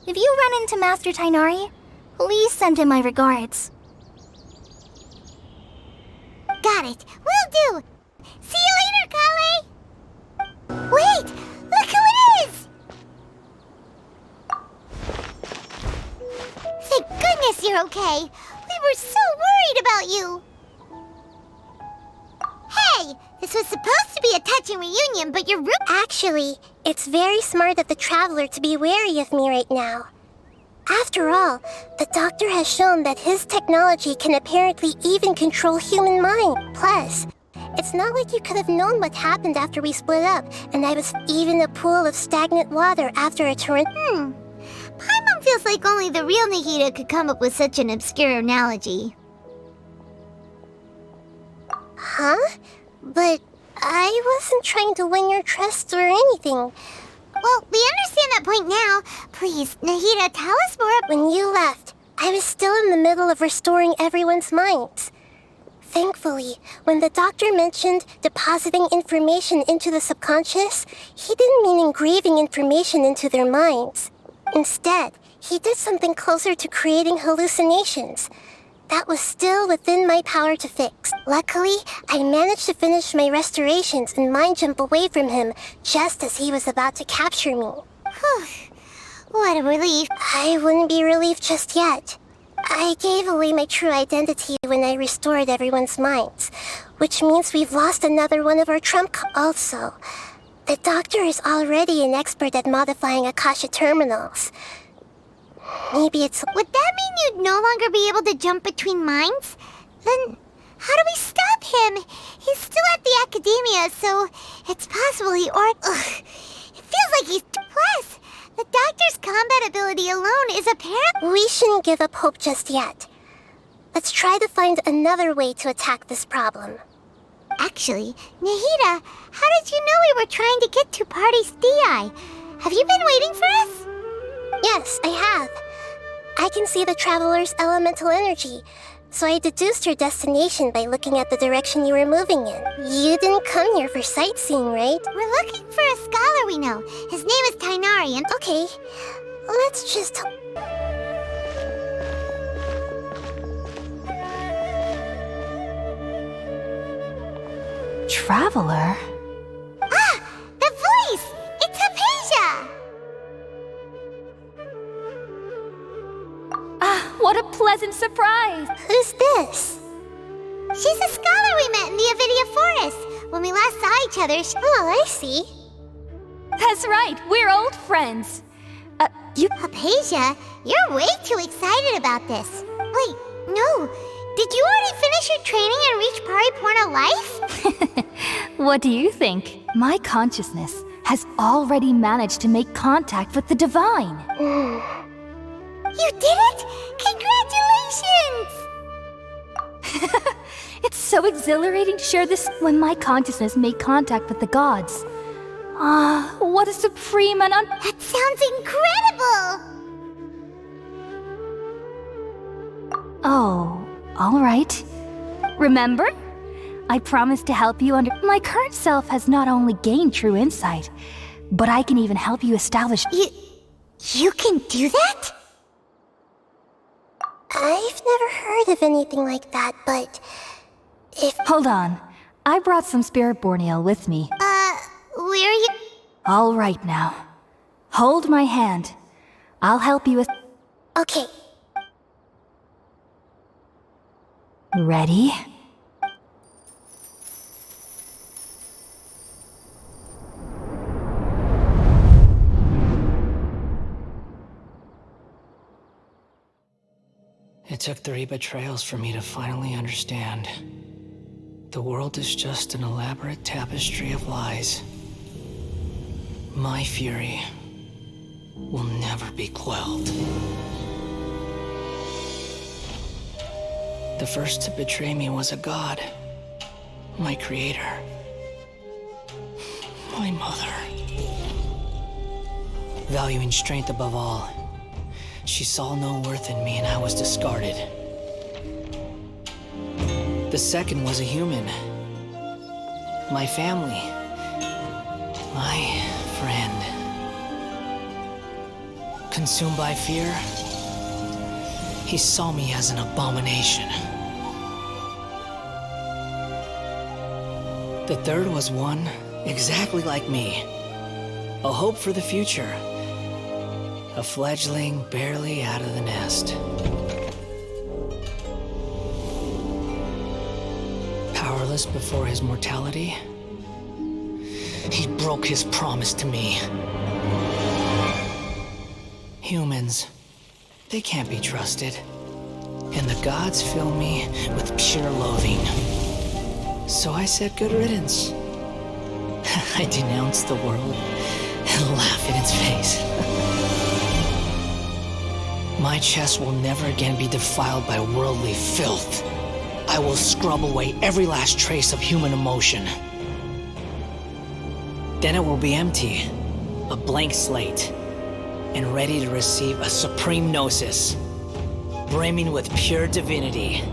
If you run into Master Tainari, please send him my regards. Got it. Will do. See you later, Kale. Wait! Look who it is! Thank goodness you're okay. We were so worried about you. Hey! This was supposed to be a touching reunion, but you're Actually, it's very smart of the traveler to be wary of me right now. After all, the doctor has shown that his technology can apparently even control human mind. Plus, it's not like you could have known what happened after we split up, and I was even a pool of stagnant water after a torrent. Paimon feels like only the real Nahida could come up with such an obscure analogy. Huh? But I wasn't trying to win your trust or anything. Well, we understand that point now. Please, Nahida, tell us more. When you left, I was still in the middle of restoring everyone's minds. Thankfully, when the doctor mentioned depositing information into the subconscious, he didn't mean engraving information into their minds. Instead, he did something closer to creating hallucinations. That was still within my power to fix. Luckily, I managed to finish my restorations and mind jump away from him just as he was about to capture me. What a relief. I wouldn't be relieved just yet. I gave away my true identity when I restored everyone's minds, which means we've lost another one of our trump also. The doctor is already an expert at modifying Akasha terminals. Maybe it's... Would that mean you'd no longer be able to jump between minds? Then how do we stop him? He's still at the Academia, so it's possible he It feels like he's... Plus, the doctor's combat ability alone is apparent... We shouldn't give up hope just yet. Let's try to find another way to attack this problem. Actually, Nahida, how did you know we were trying to get to Pardis Eye? Have you been waiting for us? Yes, I have. I can see the traveler's elemental energy, so I deduced your destination by looking at the direction you were moving in. You didn't come here for sightseeing, right? We're looking for a scholar we know. His name is Tainari, and... Okay, let's just... Traveler? Ah! The voice! It's Hypatia! What a pleasant surprise! Who's this? She's a scholar we met in the Avidia Forest. When we last saw each other, Oh, I see. That's right, we're old friends. Hypatia, you're way too excited about this. Wait, no. Did you already finish your training and reach Pariporna life? What do you think? My consciousness has already managed to make contact with the divine. You did it? Congratulations! It's so exhilarating to share this when my consciousness made contact with the gods. What a supreme and That sounds incredible! Oh, all right. Remember? I promised to help you under... My current self has not only gained true insight, but I can even help you establish... You can do that? I've never heard of anything like that, but if... Hold on. I brought some Spirit-born ale with me. Where are you? All right now. Hold my hand. I'll help you with... Okay. Ready? It took 3 betrayals for me to finally understand. The world is just an elaborate tapestry of lies. My fury will never be quelled. The first to betray me was a god. My creator. My mother. Valuing strength above all, she saw no worth in me and I was discarded. The second was a human. My family. My friend. Consumed by fear, he saw me as an abomination. The third was one exactly like me. A hope for the future. A fledgling barely out of the nest. Powerless before his mortality, he broke his promise to me. Humans, they can't be trusted. And the gods fill me with pure loathing. So I said good riddance. I denounced the world and laughed in its face. My chest will never again be defiled by worldly filth. I will scrub away every last trace of human emotion. Then it will be empty, a blank slate, and ready to receive a supreme gnosis, brimming with pure divinity.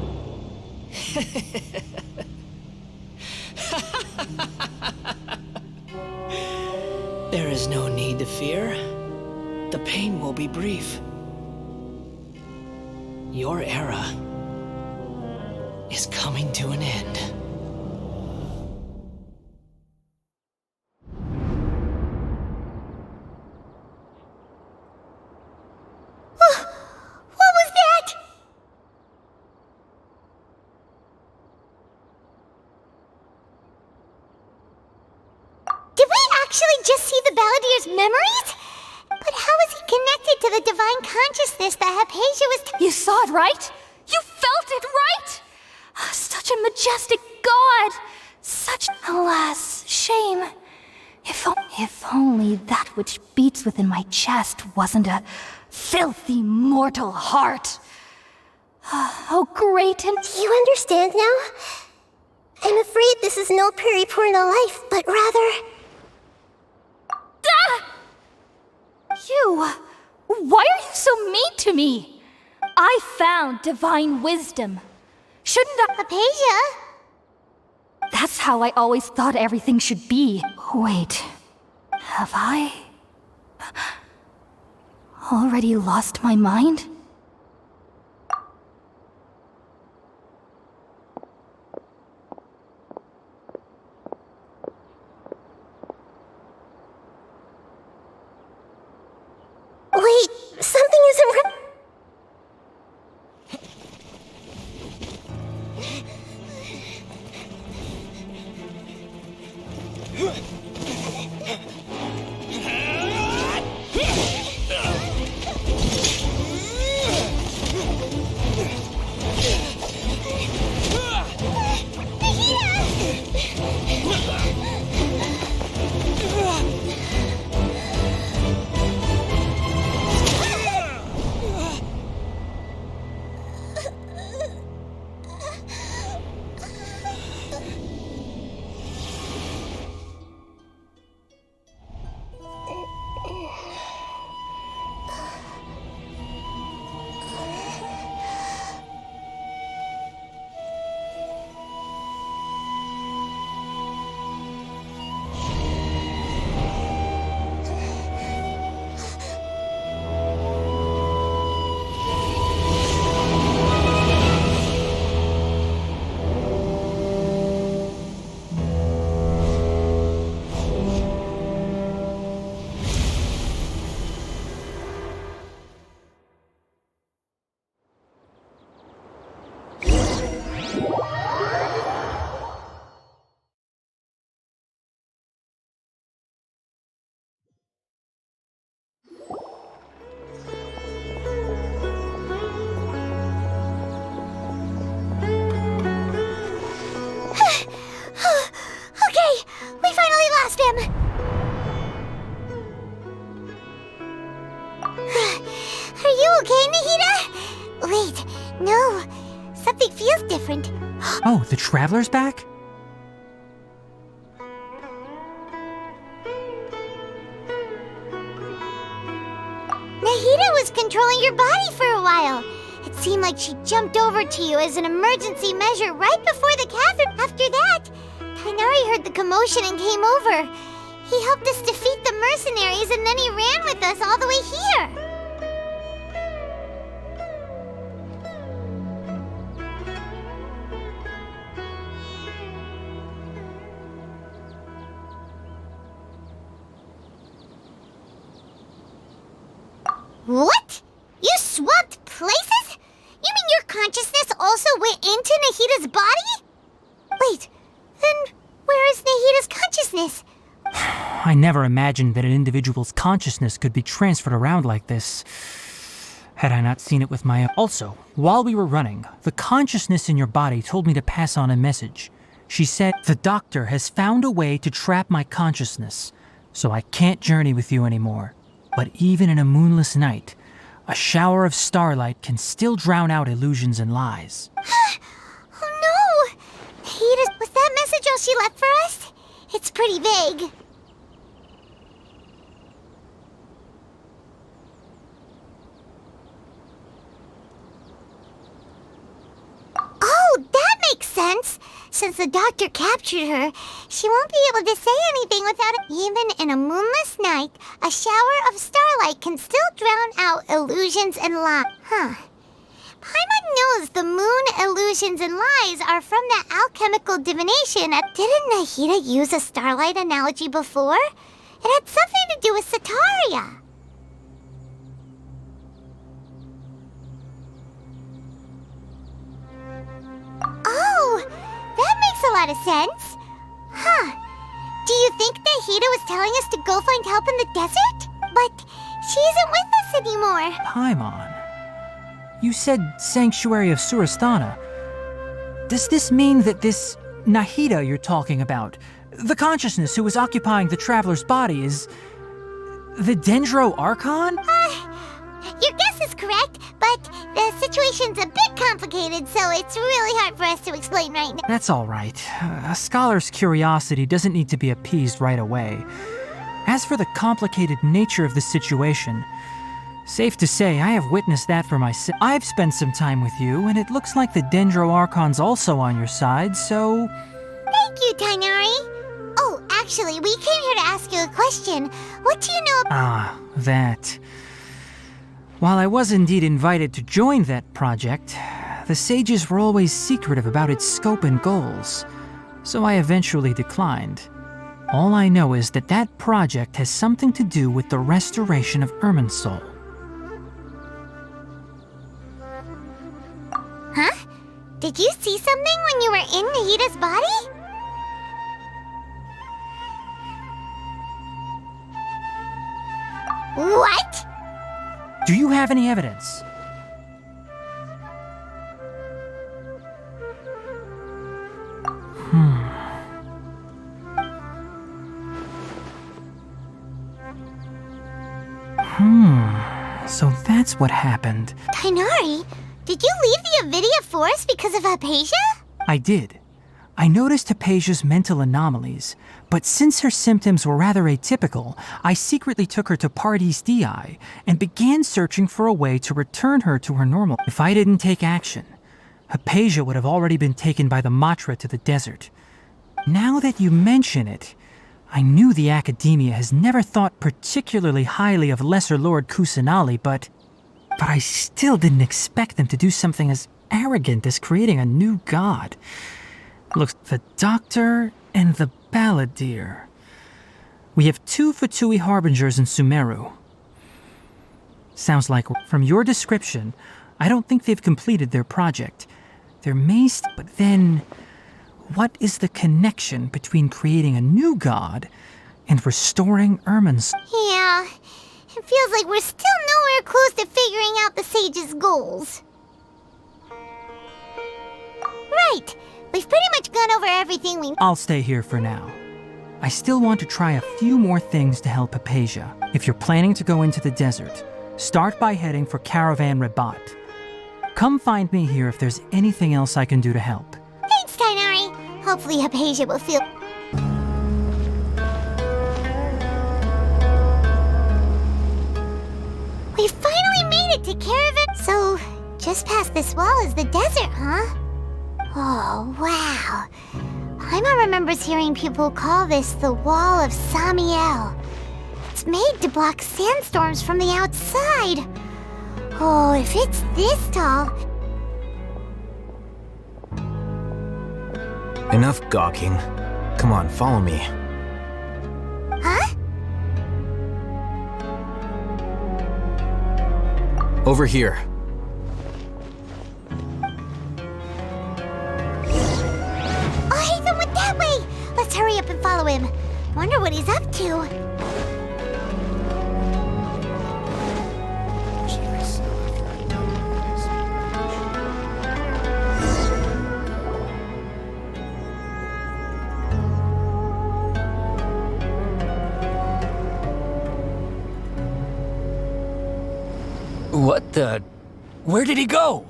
There is no need to fear. The pain will be brief. Your era is coming to an end. What was that? Did we actually just see the Balladier's memories? But how is he connected to the divine consciousness that Hypatia was... You saw it, right? You felt it, right? Such a majestic god! Such, alas, shame. If only that which beats within my chest wasn't a filthy mortal heart. Oh, great and... Do you understand now? I'm afraid this is no Purna life, but rather... Ah! You! Why are you so mean to me? I found divine wisdom. Shouldn't I... Hypatia? That's how I always thought everything should be. Wait, have I already lost my mind? Wait, something isn't right. okay, Nahida? Wait, no. Something feels different. Oh, the Traveler's back? Nahida was controlling your body for a while. It seemed like she jumped over to you as an emergency measure right before the cavern. After that, Tainari heard the commotion and came over. He helped us defeat the mercenaries and then he ran with us all the way here. What? You swapped places? You mean your consciousness also went into Nahida's body? Wait, then where is Nahida's consciousness? I never imagined that an individual's consciousness could be transferred around like this. Had I not seen it with my... Also, while we were running, the consciousness in your body told me to pass on a message. She said, the doctor has found a way to trap my consciousness, so I can't journey with you anymore. But even in a moonless night, a shower of starlight can still drown out illusions and lies. Oh no! Nahida, was that message all she left for us? It's pretty vague. Oh, that makes sense! Since the doctor captured her, she won't be able to say anything without it. Even in a moonless night, a shower of starlight can still drown out illusions and lies. Huh. Paimon knows the moon illusions and lies are from that alchemical divination. Didn't Nahida use a starlight analogy before? It had something to do with Sataria. Oh, that makes a lot of sense. Huh. Do you think Nahida was telling us to go find help in the desert? But she isn't with us anymore. Paimon, you said Sanctuary of Surasthana. Does this mean that this Nahida you're talking about, the consciousness who was occupying the Traveler's body, is the Dendro Archon? Your guess is correct, but the situation's a bit complicated, so it's really hard for us to explain right now. That's all right. A scholar's curiosity doesn't need to be appeased right away. As for the complicated nature of the situation, safe to say I have witnessed that for myself. I've spent some time with you, and it looks like the Dendro Archon's also on your side, so... Thank you, Tainari. Oh, actually, we came here to ask you a question. What do you know about... Ah, that... While I was indeed invited to join that project, the sages were always secretive about its scope and goals, so I eventually declined. All I know is that that project has something to do with the restoration of Irminsul. Huh? Did you see something when you were in Nahida's body? What? Do you have any evidence? So that's what happened. Tainari, did you leave the Avidia Forest because of Hypatia? I did. I noticed Hypatia's mental anomalies, but since her symptoms were rather atypical, I secretly took her to Pardes Dii and began searching for a way to return her to her normal. If I didn't take action, Hypatia would have already been taken by the Matra to the desert. Now that you mention it, I knew the Academia has never thought particularly highly of Lesser Lord Kusanali, but I still didn't expect them to do something as arrogant as creating a new god. Looks, the Doctor and the Balladeer. We have 2 Fatui Harbingers in Sumeru. Sounds like, from your description, I don't think they've completed their project. There may but then, what is the connection between creating a new god and restoring Irminsul? Yeah, it feels like we're still nowhere close to figuring out the sage's goals. Right. We've pretty much gone over everything we... I'll stay here for now. I still want to try a few more things to help Hypatia. If you're planning to go into the desert, start by heading for Caravan Rabat. Come find me here if there's anything else I can do to help. Thanks, Tainari. Hopefully Hypatia will feel... We finally made it to Caravan... So, just past this wall is the desert, huh? Oh, wow. Paimon remembers hearing people call this the Wall of Samiel. It's made to block sandstorms from the outside. Oh, if it's this tall... Enough gawking. Come on, follow me. Huh? Over here. Oh, Hatham went that way! Let's hurry up and follow him. Wonder what he's up to. What the... Where did he go?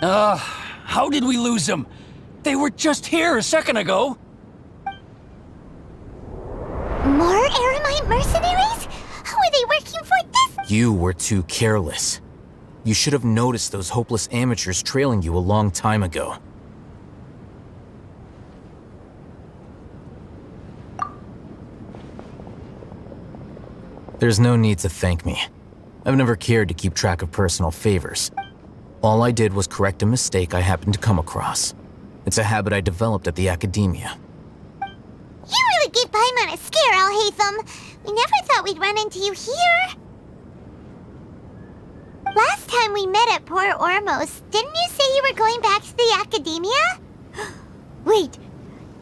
How did we lose them? They were just here a second ago. More Eremite mercenaries? How are they working for this? You were too careless. You should have noticed those hopeless amateurs trailing you a long time ago. There's no need to thank me. I've never cared to keep track of personal favors. All I did was correct a mistake I happened to come across. It's a habit I developed at the Academia. You really gave Paimon a scare, Alhaitham. We never thought we'd run into you here. Last time we met at Port Ormos, didn't you say you were going back to the Academia? Wait,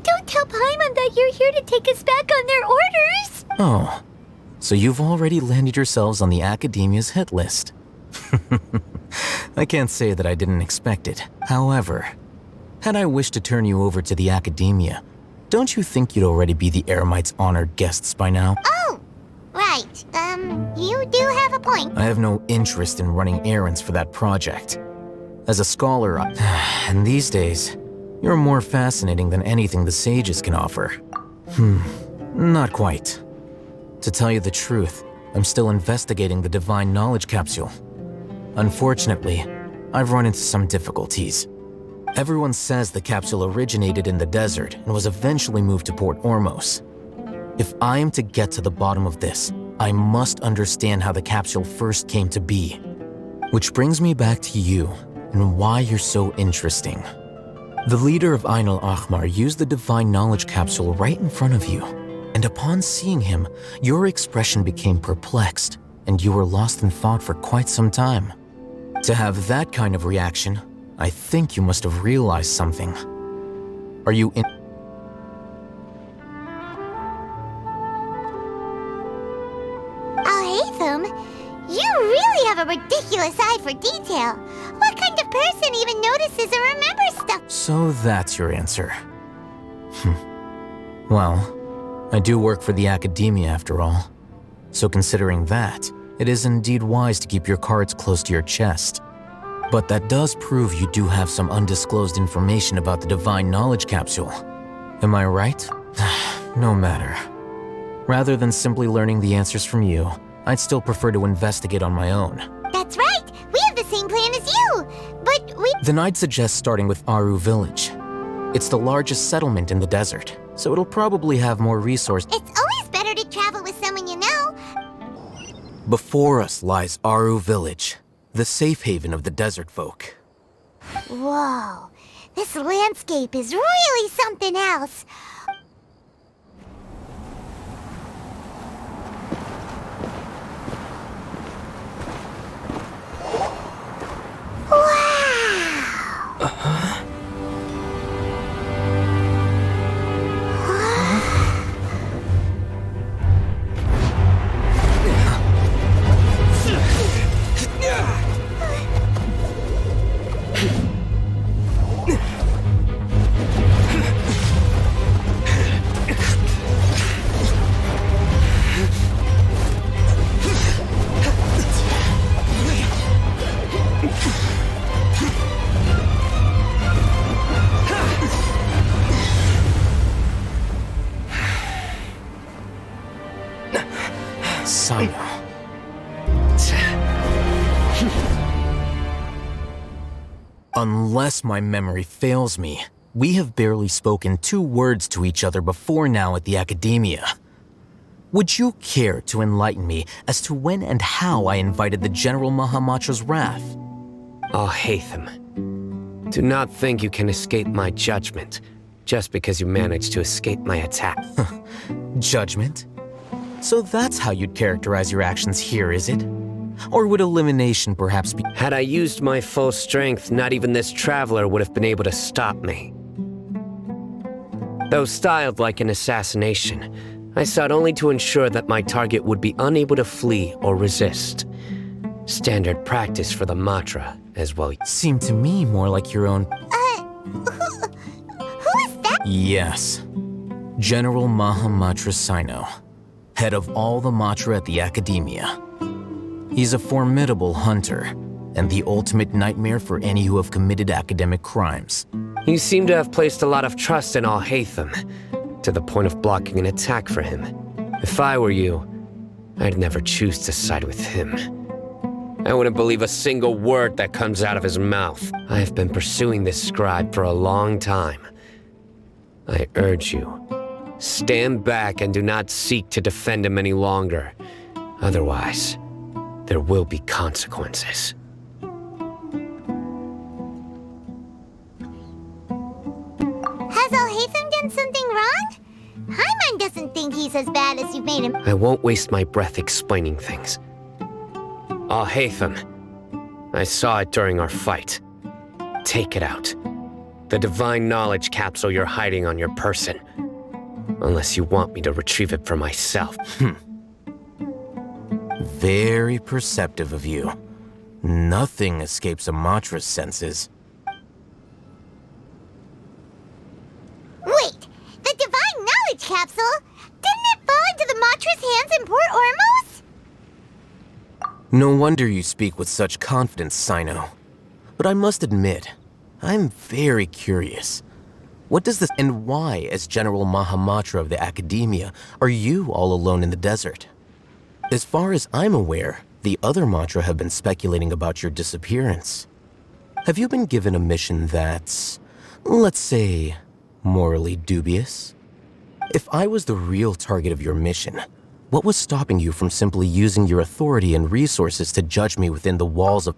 don't tell Paimon that you're here to take us back on their orders! Oh, so you've already landed yourselves on the Academia's hit list. I can't say that I didn't expect it. However, had I wished to turn you over to the Academia, don't you think you'd already be the Eremites' honored guests by now? Oh, right. You do have a point. I have no interest in running errands for that project. As a scholar, and these days, you're more fascinating than anything the sages can offer. Not quite. To tell you the truth, I'm still investigating the Divine Knowledge Capsule. Unfortunately, I've run into some difficulties. Everyone says the capsule originated in the desert and was eventually moved to Port Ormos. If I am to get to the bottom of this, I must understand how the capsule first came to be. Which brings me back to you and why you're so interesting. The leader of Ain al-Ahmar used the Divine Knowledge Capsule right in front of you, and upon seeing him, your expression became perplexed, and you were lost in thought for quite some time. To have that kind of reaction, I think you must have realized something. Are you in... Alhaitham, you really have a ridiculous eye for detail. What kind of person even notices or remembers stuff? So that's your answer. Well, I do work for the Academia after all. So considering that, it is indeed wise to keep your cards close to your chest. But that does prove you do have some undisclosed information about the Divine Knowledge Capsule. Am I right? No matter. Rather than simply learning the answers from you, I'd still prefer to investigate on my own. That's right! We have the same plan as you! But we... Then I'd suggest starting with Aru Village. It's the largest settlement in the desert, so it'll probably have more resources. It's always better to travel with someone you know. Before us lies Aru Village, the safe haven of the desert folk. Whoa, this landscape is really something else. Wow! Sino. Unless my memory fails me, we have barely spoken 2 words to each other before now at the Academia. Would you care to enlighten me as to when and how I invited the General Mahamatra's wrath? Haytham, do not think you can escape my judgment just because you managed to escape my attack. Judgment? So that's how you'd characterize your actions here, is it? Or would elimination perhaps be— Had I used my full strength, not even this traveler would have been able to stop me. Though styled like an assassination, I sought only to ensure that my target would be unable to flee or resist. Standard practice for the Matra as well. Seemed to me more like your own— Who is that? Yes. General Mahamatra Sino, head of all the Matra at the Academia. He's a formidable hunter, and the ultimate nightmare for any who have committed academic crimes. You seem to have placed a lot of trust in Haytham, to the point of blocking an attack for him. If I were you, I'd never choose to side with him. I wouldn't believe a single word that comes out of his mouth. I have been pursuing this scribe for a long time. I urge you, stand back and do not seek to defend him any longer. Otherwise, there will be consequences. Has Alhaitham done something wrong? Paimon doesn't think he's as bad as you've made him. I won't waste my breath explaining things. Haytham, I saw it during our fight. Take it out. The divine knowledge capsule you're hiding on your person. Unless you want me to retrieve it for myself. Very perceptive of you. Nothing escapes a Matra's senses. Wait, the divine knowledge capsule? Didn't it fall into the Matra's hands in Port Ormos? No wonder you speak with such confidence, Sino. But I must admit, I'm very curious. What does this— and why, as General Mahamatra of the Academia, are you all alone in the desert? As far as I'm aware, the other Matra have been speculating about your disappearance. Have you been given a mission that's, let's say, morally dubious? If I was the real target of your mission, what was stopping you from simply using your authority and resources to judge me within the walls of—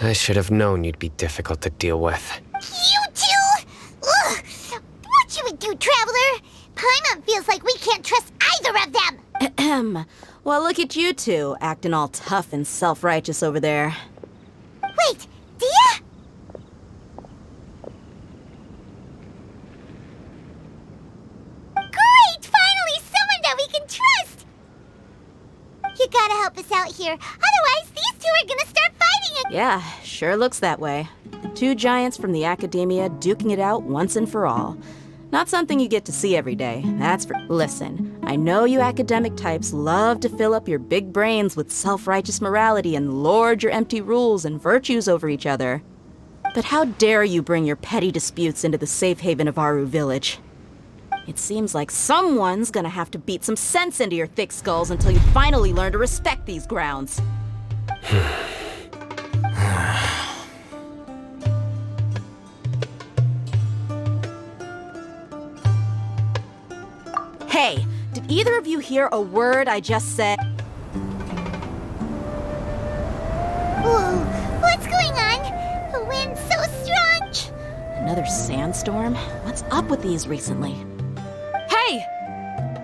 I should have known you'd be difficult to deal with. You two? Ugh! What should we do, Traveler? Paimon feels like we can't trust either of them! Ahem. Well, look at you two, acting all tough and self-righteous over there. Wait, Dia? Great! Finally, someone that we can trust! You gotta help us out here, otherwise these two are gonna start fighting again! Yeah, sure looks that way. 2 giants from the Academia duking it out once and for all. Not something you get to see every day, that's for— Listen, I know you academic types love to fill up your big brains with self-righteous morality and lord your empty rules and virtues over each other. But how dare you bring your petty disputes into the safe haven of Aru Village? It seems like someone's gonna have to beat some sense into your thick skulls until you finally learn to respect these grounds. Hey, did either of you hear a word I just said? Whoa, what's going on? The wind's so strong! Another sandstorm? What's up with these recently? Hey!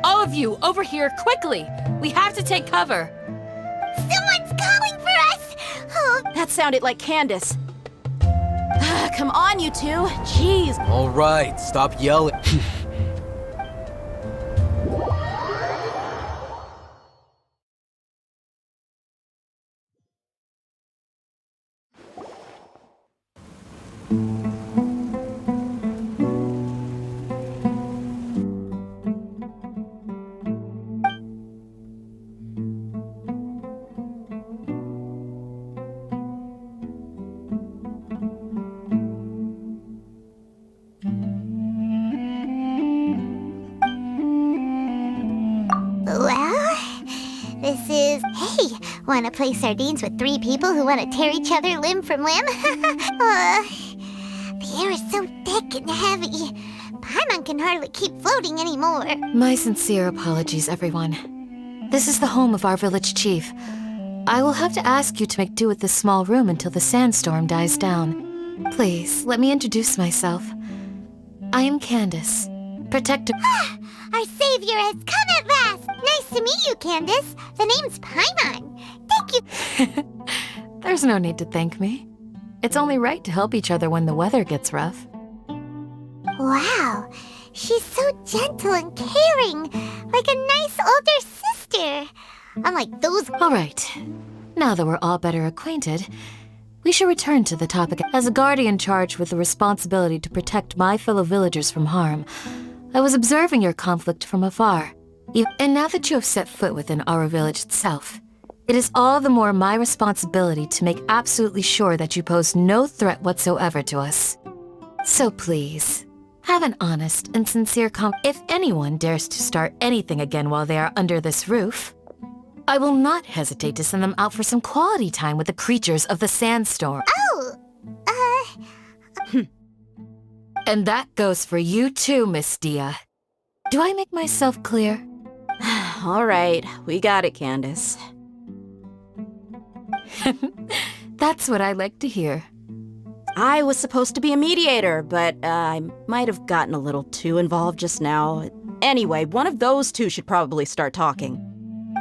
All of you, over here, quickly! We have to take cover! Someone's calling for us! Oh. That sounded like Candace. Come on, you two. Jeez. All right, stop yelling. goddesses. Hey, wanna play sardines with 3 people who wanna tear each other limb from limb? The air is so thick and heavy. Paimon can hardly keep floating anymore. My sincere apologies, everyone. This is the home of our village chief. I will have to ask you to make do with this small room until the sandstorm dies down. Please, let me introduce myself. I am Candace, protector. Our savior has come at last! Nice to meet you, Candace. The name's Paimon. Thank you. There's no need to thank me. It's only right to help each other when the weather gets rough. Wow, she's so gentle and caring, like a nice older sister. Unlike those. All right. Now that we're all better acquainted, we should return to the topic. As a guardian charged with the responsibility to protect my fellow villagers from harm, I was observing your conflict from afar. And now that you have set foot within our village itself, it is all the more my responsibility to make absolutely sure that you pose no threat whatsoever to us. So please, have an honest and sincere If anyone dares to start anything again while they are under this roof, I will not hesitate to send them out for some quality time with the creatures of the sandstorm. And that goes for you too, Miss Dia. Do I make myself clear? All right, we got it, Candace. That's what I like to hear. I was supposed to be a mediator, but I might have gotten a little too involved just now. Anyway, one of those two should probably start talking.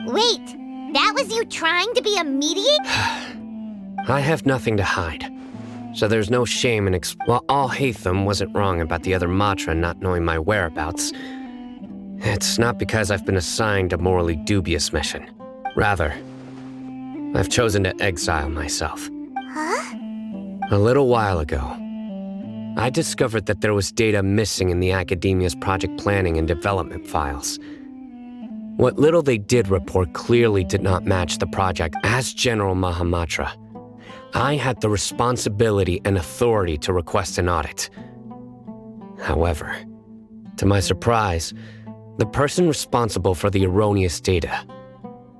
Wait, that was you trying to be a mediator? I have nothing to hide. So there's no shame in while Al-Haytham wasn't wrong about the other Matra not knowing my whereabouts, it's not because I've been assigned a morally dubious mission. Rather, I've chosen to exile myself. Huh? A little while ago, I discovered that there was data missing in the Academia's project planning and development files. What little they did report clearly did not match the project. As General Mahamatra, I had the responsibility and authority to request an audit. However, to my surprise, the person responsible for the erroneous data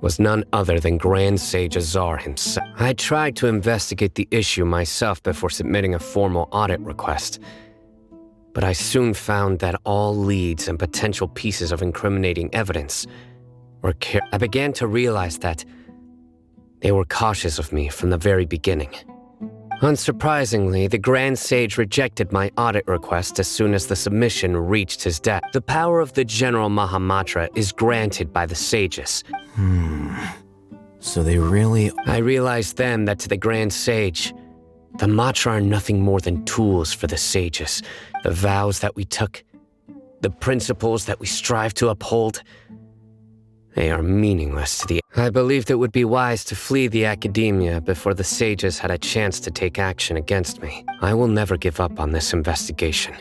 was none other than Grand Sage Azar himself. I tried to investigate the issue myself before submitting a formal audit request, but I soon found that all leads and potential pieces of incriminating evidence were I began to realize that they were cautious of me from the very beginning. Unsurprisingly, the Grand Sage rejected my audit request as soon as the submission reached his desk. The power of the General Mahamatra is granted by the sages. So they really... I realized then that to the Grand Sage, the Matra are nothing more than tools for the sages. The vows that we took, the principles that we strive to uphold, they are meaningless to the... I believed it would be wise to flee the Academia before the sages had a chance to take action against me. I will never give up on this investigation.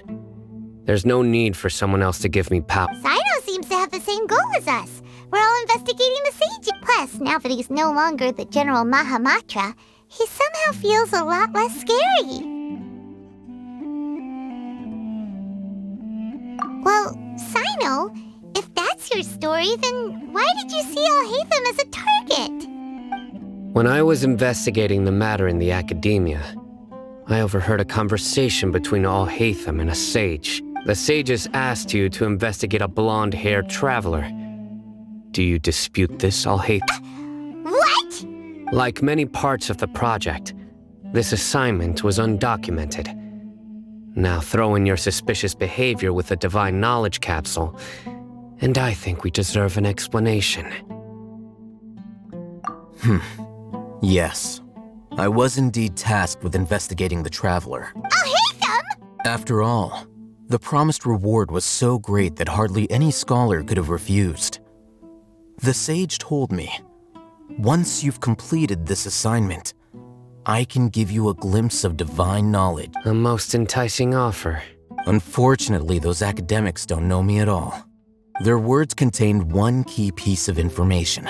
There's no need for someone else to give me power. Sino seems to have the same goal as us. We're all investigating the sage. Plus, now that he's no longer the General Mahamatra, he somehow feels a lot less scary. Well, Sino, if that's your story, then why did you see Al-Haytham as a target? When I was investigating the matter in the Academia, I overheard a conversation between Al-Haytham and a sage. The sages asked you to investigate a blonde-haired traveler. Do you dispute this, Al-Haytham? What? Like many parts of the project, this assignment was undocumented. Now throw in your suspicious behavior with the Divine Knowledge Capsule, and I think we deserve an explanation. Yes. I was indeed tasked with investigating the Traveler. Al-Haytham! After all, the promised reward was so great that hardly any scholar could have refused. The sage told me, once you've completed this assignment, I can give you a glimpse of divine knowledge. A most enticing offer. Unfortunately, those academics don't know me at all. Their words contained one key piece of information,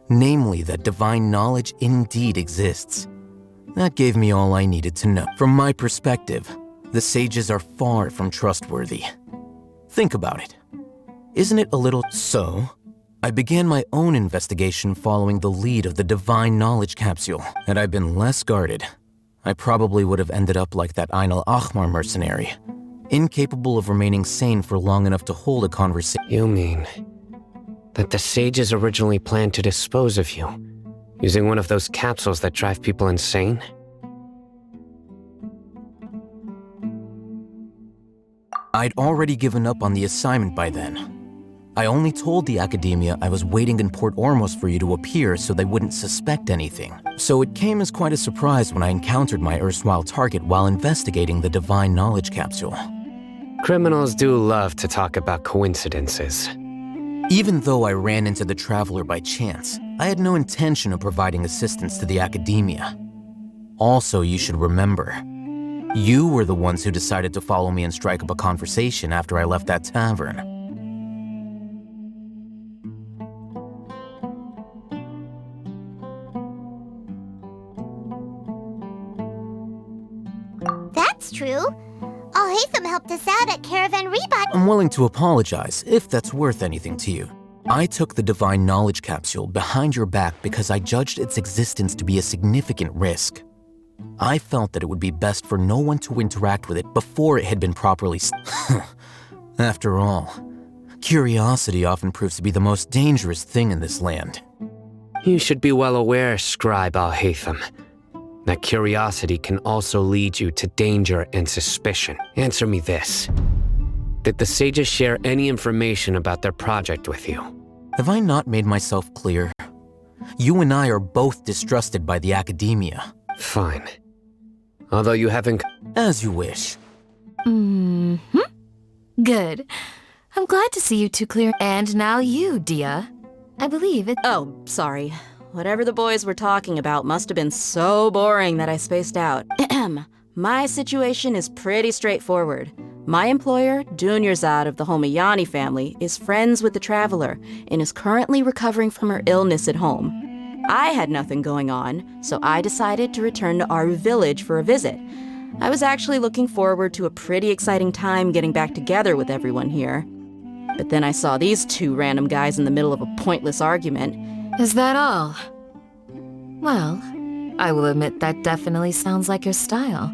namely that divine knowledge indeed exists. That gave me all I needed to know. From my perspective, the sages are far from trustworthy. Think about it. Isn't it a little so? I began my own investigation following the lead of the Divine Knowledge Capsule. Had I been less guarded, I probably would have ended up like that Ain al-Ahmar mercenary, incapable of remaining sane for long enough to hold a conversation. You mean that the sages originally planned to dispose of you, using one of those capsules that drive people insane? I'd already given up on the assignment by then. I only told the Academia I was waiting in Port Ormos for you to appear so they wouldn't suspect anything. So it came as quite a surprise when I encountered my erstwhile target while investigating the Divine Knowledge Capsule. Criminals do love to talk about coincidences. Even though I ran into the Traveler by chance, I had no intention of providing assistance to the Academia. Also, you should remember, you were the ones who decided to follow me and strike up a conversation after I left that tavern. That's true. Al-Haytham helped us out at Caravan Rebut. I'm willing to apologize if that's worth anything to you. I took the Divine Knowledge Capsule behind your back because I judged its existence to be a significant risk. I felt that it would be best for no one to interact with it before it had been properly After all, curiosity often proves to be the most dangerous thing in this land. You should be well aware, Scribe Al-Haytham, that curiosity can also lead you to danger and suspicion. Answer me this. Did the sages share any information about their project with you? Have I not made myself clear? You and I are both distrusted by the Academia. Fine. Although you haven't... As you wish. Good. I'm glad to see you two clear. And now you, Dia. I believe it. Oh, sorry. Whatever the boys were talking about must have been so boring that I spaced out. My situation is pretty straightforward. My employer, Dunyarzad of the Homayani family, is friends with the Traveler and is currently recovering from her illness at home. I had nothing going on, so I decided to return to Aru village for a visit. I was actually looking forward to a pretty exciting time getting back together with everyone here. But then I saw these two random guys in the middle of a pointless argument. Is that all? Well, I will admit that definitely sounds like your style.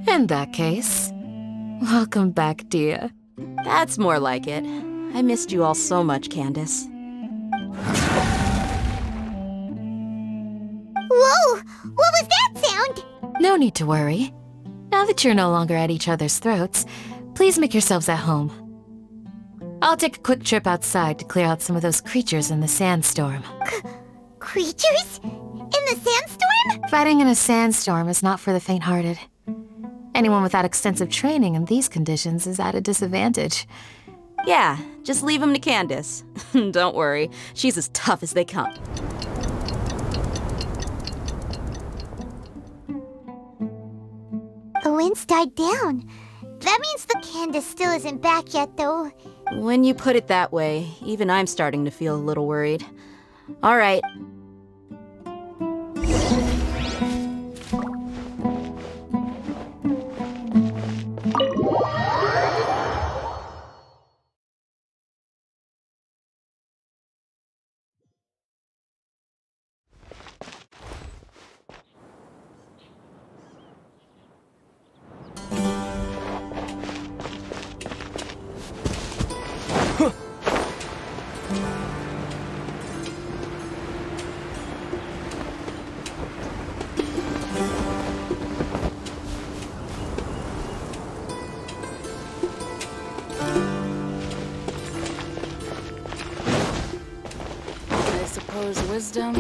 In that case, welcome back, Dia. That's more like it. I missed you all so much, Candace. Whoa! What was that sound? No need to worry. Now that you're no longer at each other's throats, please make yourselves at home. I'll take a quick trip outside to clear out some of those creatures in the sandstorm. Creatures? In the sandstorm? Fighting in a sandstorm is not for the faint-hearted. Anyone without extensive training in these conditions is at a disadvantage. Yeah, just leave them to Candace. Don't worry, she's as tough as they come. The winds died down. That means the Candace still isn't back yet, though. When you put it that way, even I'm starting to feel a little worried. All right. Wisdom.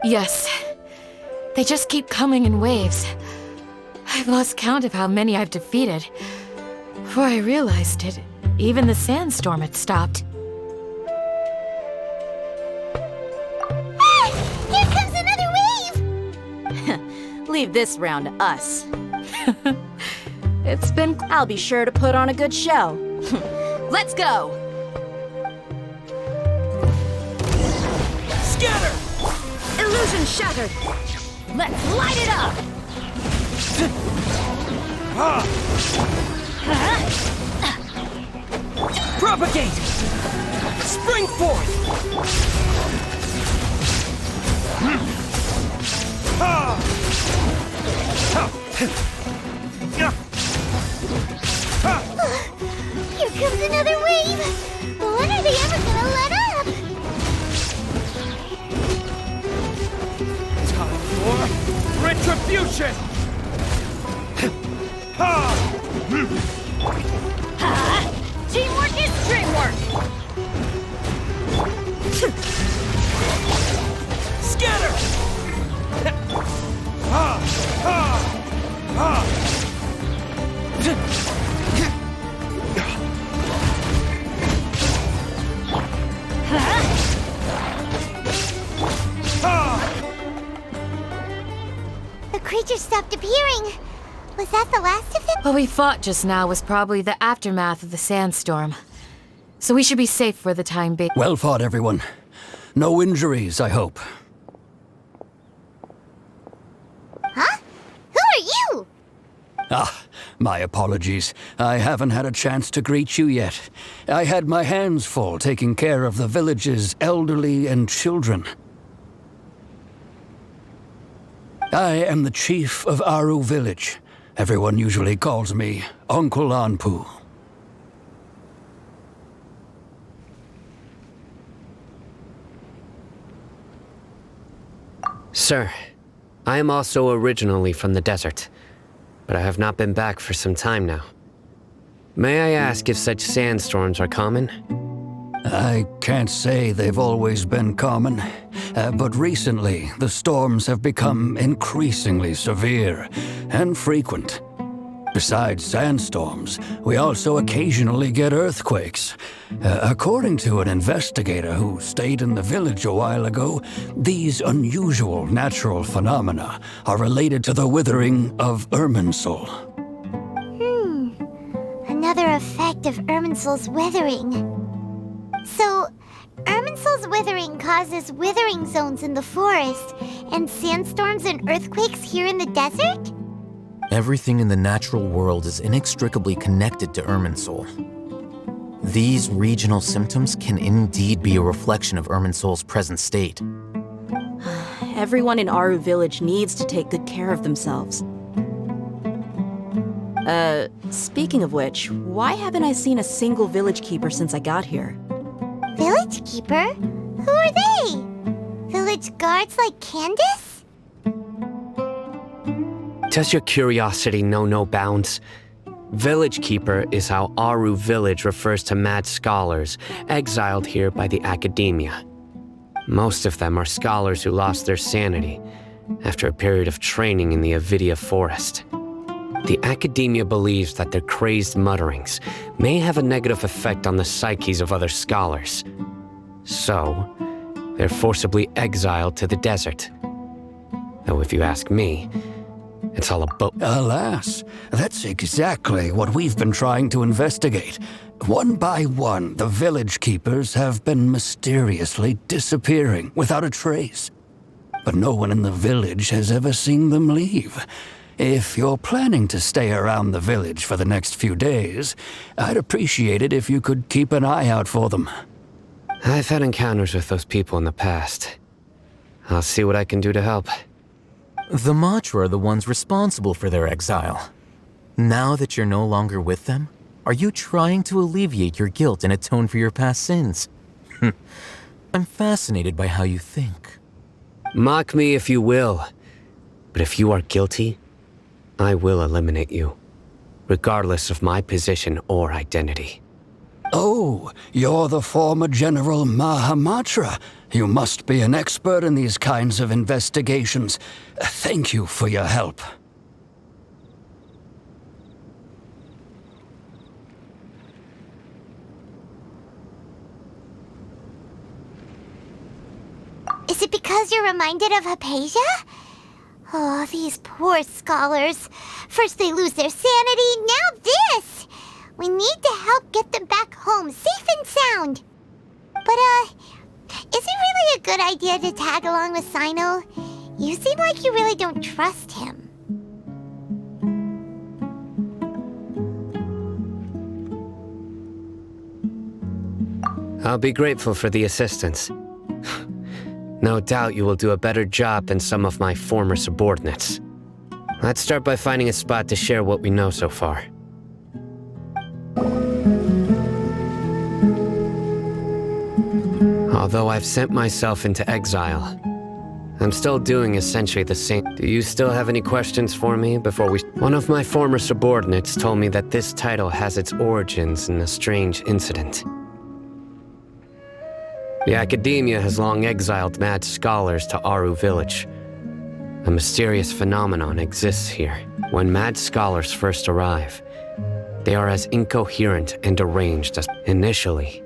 Yes. They just keep coming in waves. I've lost count of how many I've defeated. Before I realized it, even the sandstorm had stopped. Ah! Here comes another wave! Leave this round to us. It's been... I'll be sure to put on a good show. Let's go! Scatter! Illusion shattered! Let's light it up! Propagate! Spring forth! Here comes another wave! When are they ever gonna let up? Time for retribution! Teamwork is dreamwork! Scatter! The creature stopped appearing. Was that the last of them? What we fought just now was probably the aftermath of the sandstorm. So we should be safe for the time being. Well fought, everyone. No injuries, I hope. Huh? Who are you? Ah, my apologies. I haven't had a chance to greet you yet. I had my hands full taking care of the village's elderly and children. I am the chief of Aru village. Everyone usually calls me Uncle Anpu. Sir, I am also originally from the desert, but I have not been back for some time now. May I ask if such sandstorms are common? I can't say they've always been common, but recently the storms have become increasingly severe and frequent. Besides sandstorms, we also occasionally get earthquakes. According to an investigator who stayed in the village a while ago, these unusual natural phenomena are related to the withering of Irminsul. Another effect of Irminsul's withering. So, Irminsul's withering causes withering zones in the forest, and sandstorms and earthquakes here in the desert? Everything in the natural world is inextricably connected to Irminsul. These regional symptoms can indeed be a reflection of Irminsul's present state. Everyone in Aru village needs to take good care of themselves. Speaking of which, why haven't I seen a single village keeper since I got here? Village keeper? Who are they? Village guards like Candace? Does your curiosity know no bounds? Village Keeper is how Aru village refers to mad scholars exiled here by the academia. Most of them are scholars who lost their sanity after a period of training in the Avidia forest. The academia believes that their crazed mutterings may have a negative effect on the psyches of other scholars. So, they're forcibly exiled to the desert. Though if you ask me, it's all about— Alas, that's exactly what we've been trying to investigate. One by one, the village keepers have been mysteriously disappearing without a trace. But no one in the village has ever seen them leave. If you're planning to stay around the village for the next few days, I'd appreciate it if you could keep an eye out for them. I've had encounters with those people in the past. I'll see what I can do to help. The Matra are the ones responsible for their exile. Now that you're no longer with them, are you trying to alleviate your guilt and atone for your past sins? I'm fascinated by how you think. Mock me if you will, but if you are guilty, I will eliminate you, regardless of my position or identity. Oh, you're the former General Mahamatra. You must be an expert in these kinds of investigations. Thank you for your help. Is it because you're reminded of Hypatia? Oh, these poor scholars. First they lose their sanity, now this! We need to help get them back home, safe and sound. But, is it really a good idea to tag along with Sino? You seem like you really don't trust him. I'll be grateful for the assistance. No doubt you will do a better job than some of my former subordinates. Let's start by finding a spot to share what we know so far. Although I've sent myself into exile, I'm still doing essentially the same. Do you still have any questions for me before we... One of my former subordinates told me that this title has its origins in a strange incident. The Academia has long exiled mad scholars to Aru Village. A mysterious phenomenon exists here. When mad scholars first arrive, they are as incoherent and deranged as... Initially,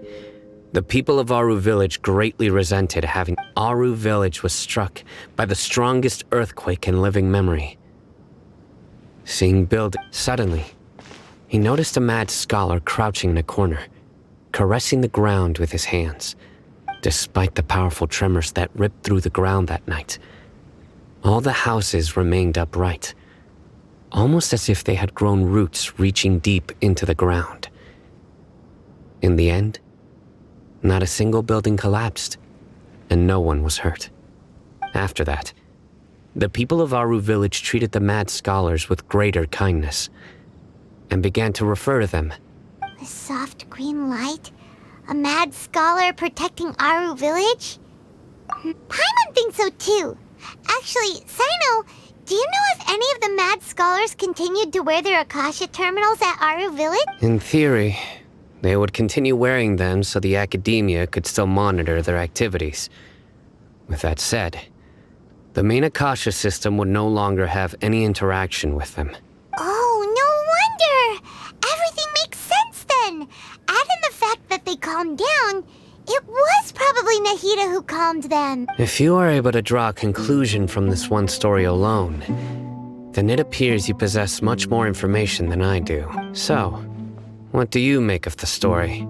the people of Aru Village greatly resented having... Aru Village was struck by the strongest earthquake in living memory. Suddenly, he noticed a mad scholar crouching in a corner, caressing the ground with his hands. Despite the powerful tremors that ripped through the ground that night, all the houses remained upright, almost as if they had grown roots reaching deep into the ground. In the end, not a single building collapsed, and no one was hurt. After that, the people of Aru Village treated the mad scholars with greater kindness, and began to refer to them. The soft green light? A mad scholar protecting Aru Village? Paimon thinks so too. Actually, Sino, do you know if any of the mad scholars continued to wear their Akasha terminals at Aru Village? In theory, they would continue wearing them so the Academia could still monitor their activities. With that said, the main Akasha system would no longer have any interaction with them. Oh, no wonder! Everything makes sense then! Add in the fact that they calmed down, it was probably Nahida who calmed them. If you are able to draw a conclusion from this one story alone, then it appears you possess much more information than I do. So, what do you make of the story?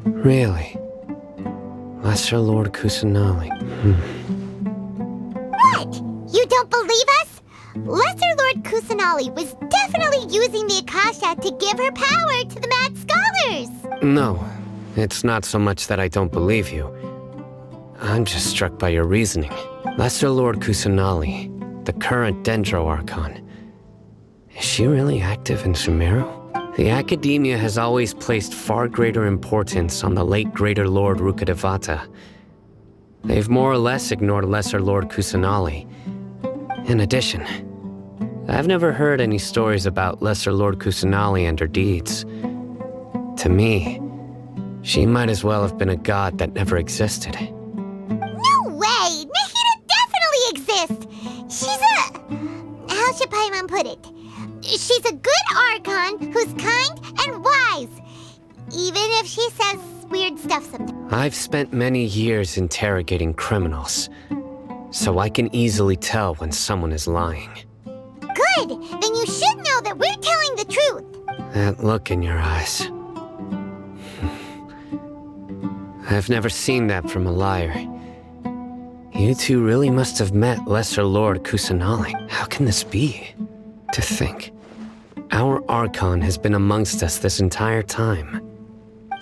Really? Lesser Lord Kusanali. What? You don't believe us? Lesser Lord Kusanali was definitely using the Akasha to give her power to the mad scholars! No, it's not so much that I don't believe you. I'm just struck by your reasoning. Lesser Lord Kusanali, the current Dendro Archon. Is she really active in Sumeru? The Academia has always placed far greater importance on the late Greater Lord Rukkhadevata. They've more or less ignored Lesser Lord Kusanali. In addition, I've never heard any stories about Lesser Lord Kusanali and her deeds. To me, she might as well have been a god that never existed. No way! Nahida definitely exists! She's a... How should Paimon put it? She's a good Archon who's kind and wise, even if she says weird stuff sometimes. I've spent many years interrogating criminals, so I can easily tell when someone is lying. Good! Then you should know that we're telling the truth! That look in your eyes. I've never seen that from a liar. You two really must have met Lesser Lord Kusanali. How can this be? To think, our Archon has been amongst us this entire time.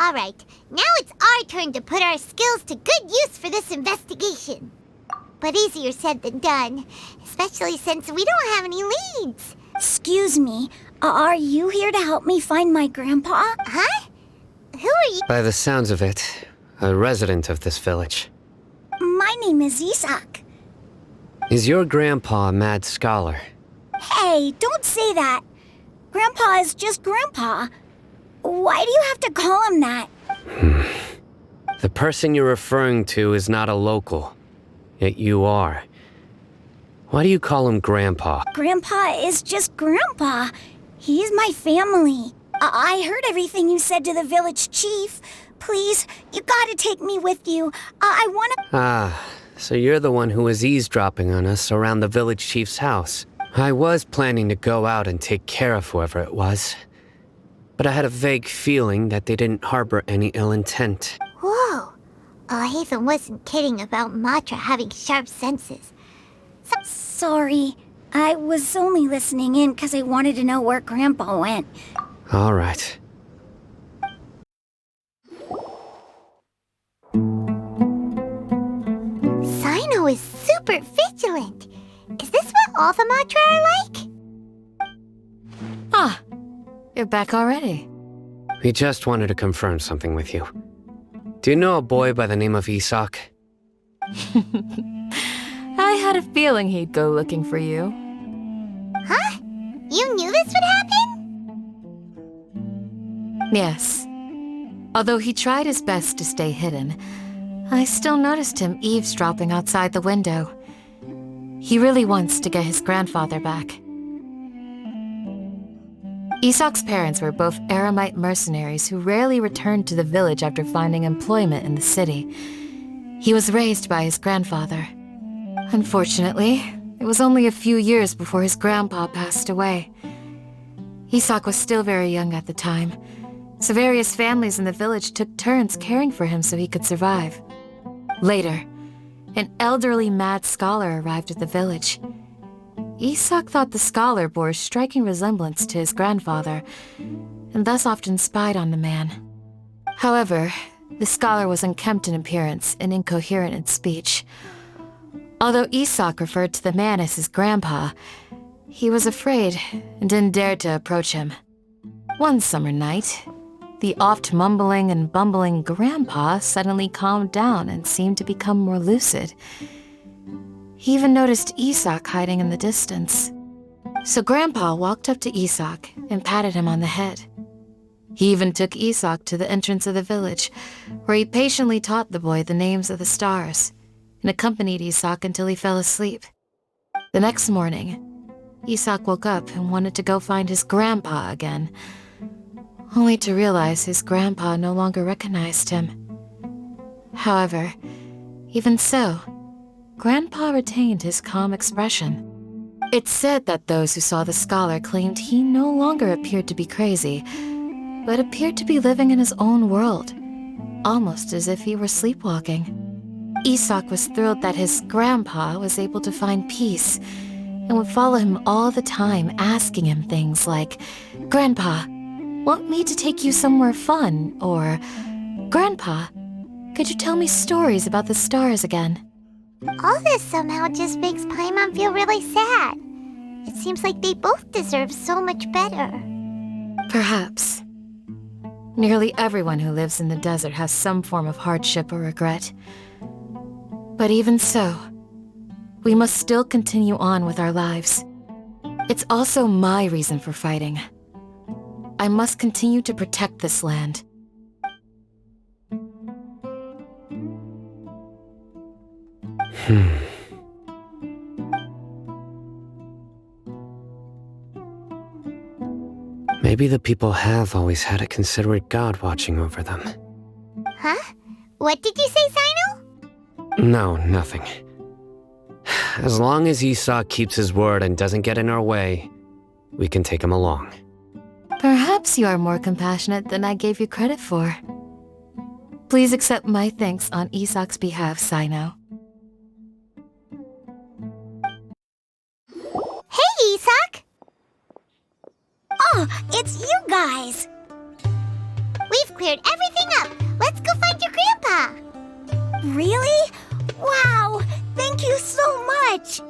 Alright, now it's our turn to put our skills to good use for this investigation. But easier said than done, especially since we don't have any leads. Excuse me, are you here to help me find my grandpa? Huh? Who are you? By the sounds of it, a resident of this village. My name is Isak. Is your grandpa a mad scholar? Hey, don't say that. Grandpa is just Grandpa. Why do you have to call him that? The person you're referring to is not a local, yet you are. Why do you call him Grandpa? Grandpa is just Grandpa. He's my family. I heard everything you said to the village chief. Please, you gotta take me with you. I wanna... Ah, so you're the one who was eavesdropping on us around the village chief's house. I was planning to go out and take care of whoever it was, but I had a vague feeling that they didn't harbor any ill intent. Whoa. Hatham wasn't kidding about Matra having sharp senses. Sorry. I was only listening in because I wanted to know where Grandpa went. All right. Sino is super vigilant. Is this what all the Matra are like? Ah, you're back already. We just wanted to confirm something with you. Do you know a boy by the name of Isak? I had a feeling he'd go looking for you. Huh? You knew this would happen? Yes. Although he tried his best to stay hidden, I still noticed him eavesdropping outside the window. He really wants to get his grandfather back. Isak's parents were both Aramite mercenaries who rarely returned to the village after finding employment in the city. He was raised by his grandfather. Unfortunately, it was only a few years before his grandpa passed away. Isak was still very young at the time, so various families in the village took turns caring for him so he could survive. Later, an elderly mad scholar arrived at the village. Isak thought the scholar bore a striking resemblance to his grandfather, and thus often spied on the man. However, the scholar was unkempt in appearance and incoherent in speech. Although Isak referred to the man as his grandpa, he was afraid and didn't dare to approach him. One summer night, the oft mumbling and bumbling grandpa suddenly calmed down and seemed to become more lucid. He even noticed Isak hiding in the distance. So Grandpa walked up to Isak and patted him on the head. He even took Isak to the entrance of the village, where he patiently taught the boy the names of the stars and accompanied Isak until he fell asleep. The next morning, Isak woke up and wanted to go find his grandpa again, only to realize his grandpa no longer recognized him. However, even so, Grandpa retained his calm expression. It's said that those who saw the scholar claimed he no longer appeared to be crazy, but appeared to be living in his own world, almost as if he were sleepwalking. Isak was thrilled that his grandpa was able to find peace and would follow him all the time, asking him things like, "Grandpa, want me to take you somewhere fun?" Or, "Grandpa, could you tell me stories about the stars again?" All this somehow just makes Paimon feel really sad. It seems like they both deserve so much better. Perhaps. Nearly everyone who lives in the desert has some form of hardship or regret. But even so, we must still continue on with our lives. It's also my reason for fighting. I must continue to protect this land. Maybe the people have always had a considerate god watching over them. Huh? What did you say, Sino? No, nothing. As long as Isak keeps his word and doesn't get in our way, we can take him along. Perhaps you are more compassionate than I gave you credit for. Please accept my thanks on Isak's behalf, Sino. Hey, Isak! Oh, it's you guys! We've cleared everything up. Let's go find your grandpa. Really? Wow! Thank you so much!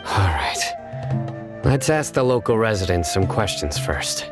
All right. Let's ask the local residents some questions first.